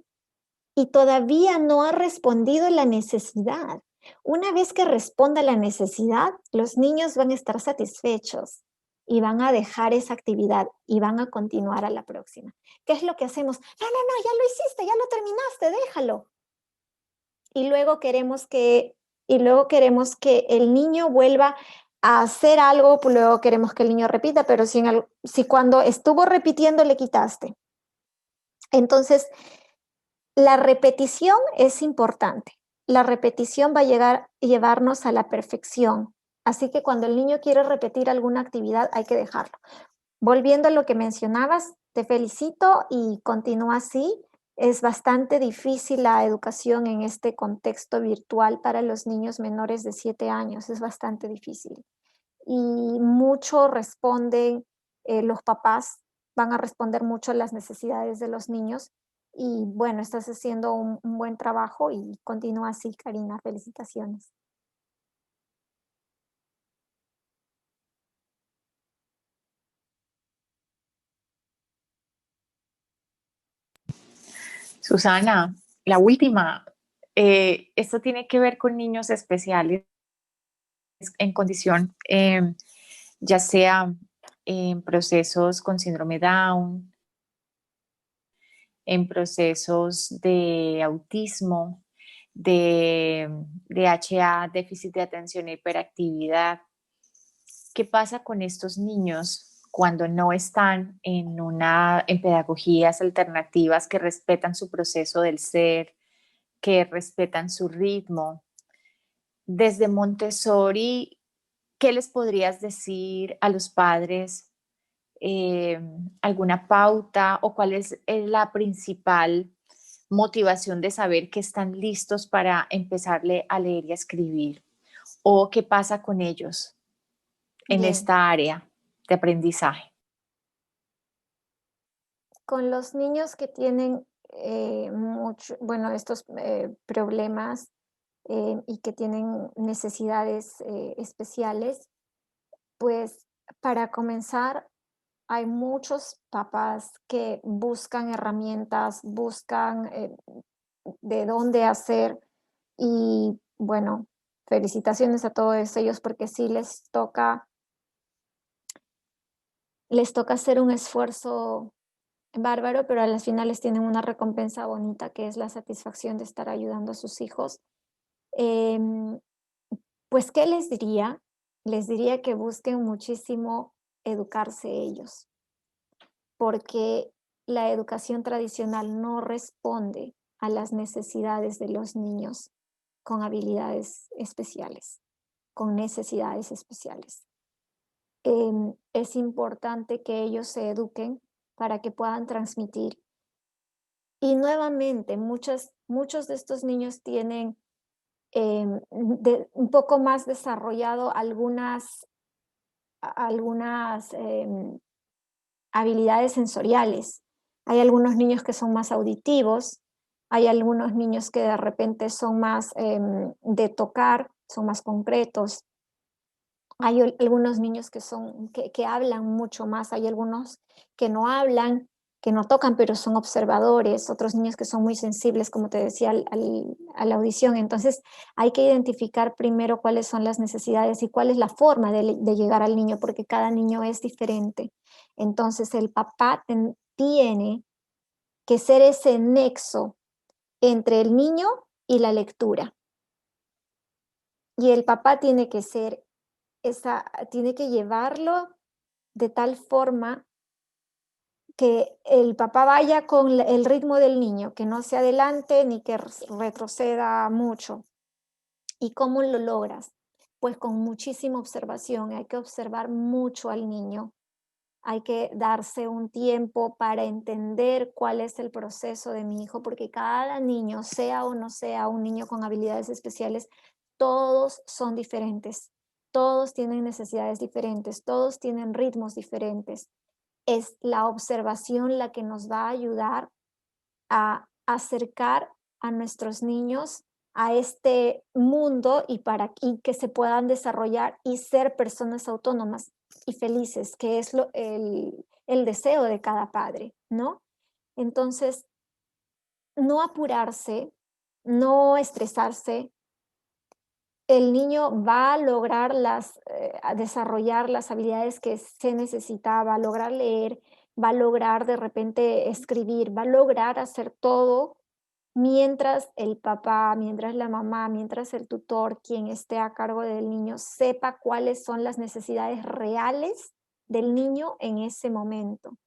y todavía no ha respondido la necesidad. Una vez que responda la necesidad, los niños van a estar satisfechos y van a dejar esa actividad y van a continuar a la próxima. ¿Qué es lo que hacemos? No, ya lo hiciste, ya lo terminaste, déjalo. Y luego queremos que el niño vuelva a hacer algo, pues luego queremos que el niño repita, pero si cuando estuvo repitiendo le quitaste. Entonces, la repetición es importante. La repetición va a llevarnos a la perfección. Así que cuando el niño quiere repetir alguna actividad, hay que dejarlo. Volviendo a lo que mencionabas, te felicito y continúa así. Es bastante difícil la educación en este contexto virtual para los niños menores de 7 años. Es bastante difícil. Y mucho responden, los papás van a responder mucho a las necesidades de los niños. Y bueno, estás haciendo un buen trabajo y continúa así, Karina. Felicitaciones.
Susana, la última. Esto tiene que ver con niños especiales en condición, ya sea en procesos con síndrome Down, en procesos de autismo, de DHA, déficit de atención e hiperactividad. ¿Qué pasa con estos niños cuando no están en pedagogías alternativas que respetan su proceso del ser, que respetan su ritmo? Desde Montessori, ¿qué les podrías decir a los padres? ¿Alguna pauta o cuál es la principal motivación de saber que están listos para empezarle a leer y a escribir? ¿O qué pasa con ellos en
Bien,
esta área de aprendizaje?
con los niños que tienen estos problemas y que tienen necesidades especiales, pues para comenzar, hay muchos papás que buscan herramientas, buscan de dónde hacer y bueno, felicitaciones a todos ellos porque sí les toca hacer un esfuerzo bárbaro, pero a las finales tienen una recompensa bonita que es la satisfacción de estar ayudando a sus hijos. Em, pues, ¿qué les diría? Les diría que busquen muchísimo educarse ellos, porque la educación tradicional no responde a las necesidades de los niños con habilidades especiales, con necesidades especiales. Es importante que ellos se eduquen para que puedan transmitir. Y nuevamente, muchos de estos niños tienen un poco más desarrollado algunas habilidades sensoriales. Hay algunos niños que son más auditivos, hay algunos niños que de repente son más de tocar, son más concretos. Hay algunos niños que hablan mucho más, hay algunos que no hablan, que no tocan, pero son observadores, otros niños que son muy sensibles, como te decía, a la audición. Entonces, hay que identificar primero cuáles son las necesidades y cuál es la forma de llegar al niño, porque cada niño es diferente. Entonces, el papá tiene que ser ese nexo entre el niño y la lectura. Y el papá tiene que tiene que llevarlo de tal forma que el papá vaya con el ritmo del niño, que no se adelante ni que retroceda mucho. ¿Y cómo lo logras? Pues con muchísima observación, hay que observar mucho al niño, hay que darse un tiempo para entender cuál es el proceso de mi hijo, porque cada niño, sea o no sea un niño con habilidades especiales, todos son diferentes, todos tienen necesidades diferentes, todos tienen ritmos diferentes. Es la observación la que nos va a ayudar a acercar a nuestros niños a este mundo y que se puedan desarrollar y ser personas autónomas y felices, que es el deseo de cada padre, ¿no? Entonces, no apurarse, no estresarse. El niño va a lograr a desarrollar las habilidades que se necesita, va a lograr leer, va a lograr de repente escribir, va a lograr hacer todo mientras el papá, mientras la mamá, mientras el tutor, quien esté a cargo del niño, sepa cuáles son las necesidades reales del niño en ese momento.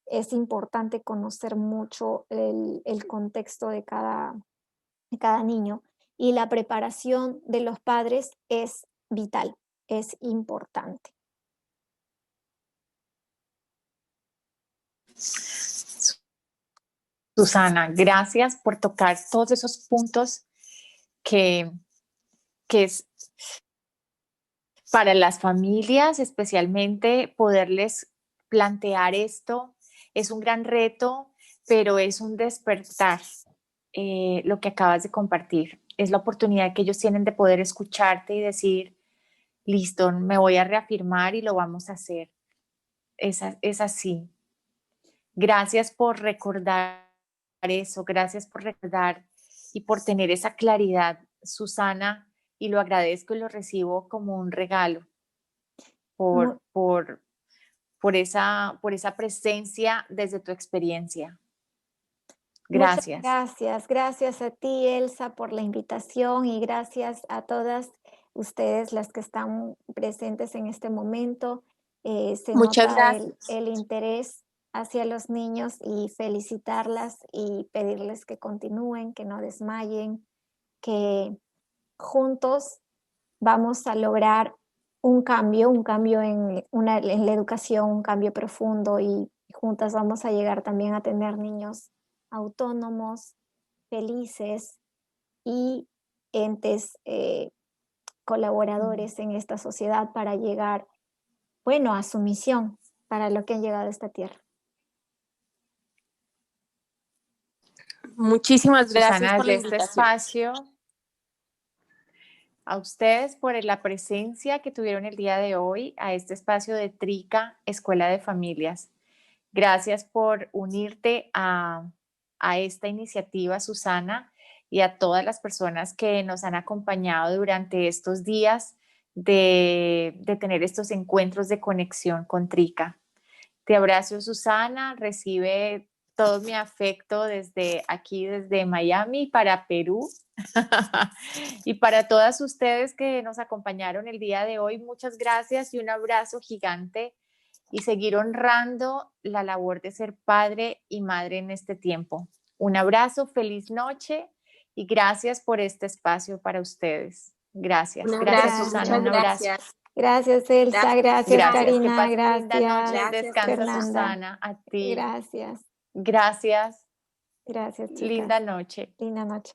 Es importante conocer mucho el contexto de cada niño, y la preparación de los padres es vital, es importante.
Susana, gracias por tocar todos esos puntos que es para las familias, especialmente poderles plantear esto. Es un gran reto, pero es un despertar, lo que acabas de compartir. Es la oportunidad que ellos tienen de poder escucharte y decir, listo, me voy a reafirmar y lo vamos a hacer. Es así. Gracias por recordar eso, gracias por recordar y por tener esa claridad, Susana, y lo agradezco y lo recibo como un regalo por esa presencia desde tu experiencia. Gracias.
Gracias a ti, Elsa, por la invitación, y gracias a todas ustedes las que están presentes en este momento. Se
Muchas
nota
gracias.
el interés hacia los niños, y felicitarlas y pedirles que continúen, que no desmayen, que juntos vamos a lograr un cambio en la educación, un cambio profundo, y juntas vamos a llegar también a tener niños autónomos, felices y entes colaboradores en esta sociedad para llegar, bueno, a su misión, para lo que han llegado a esta tierra.
Muchísimas gracias,
Susana,
por la
desde este
invitación.
espacio, a ustedes por la presencia que tuvieron el día de hoy a este espacio de Trica, Escuela de Familias. Gracias por unirte a esta iniciativa, Susana, y a todas las personas que nos han acompañado durante estos días de tener estos encuentros de conexión con Trica. Te abrazo, Susana, recibe todo mi afecto desde aquí, desde Miami para Perú. Y para todas ustedes que nos acompañaron el día de hoy, muchas gracias y un abrazo gigante, y seguir honrando la labor de ser padre y madre en este tiempo. Un abrazo, feliz noche y gracias por este espacio para ustedes. Gracias. Gracias, Susana. Un abrazo.
Gracias, Elsa. Gracias, Karina.
Que pases linda noche.
Gracias,
Descansa,
Fernanda.
Susana. A ti.
Gracias.
Gracias.
Gracias, chicas.
Linda noche.
Linda noche.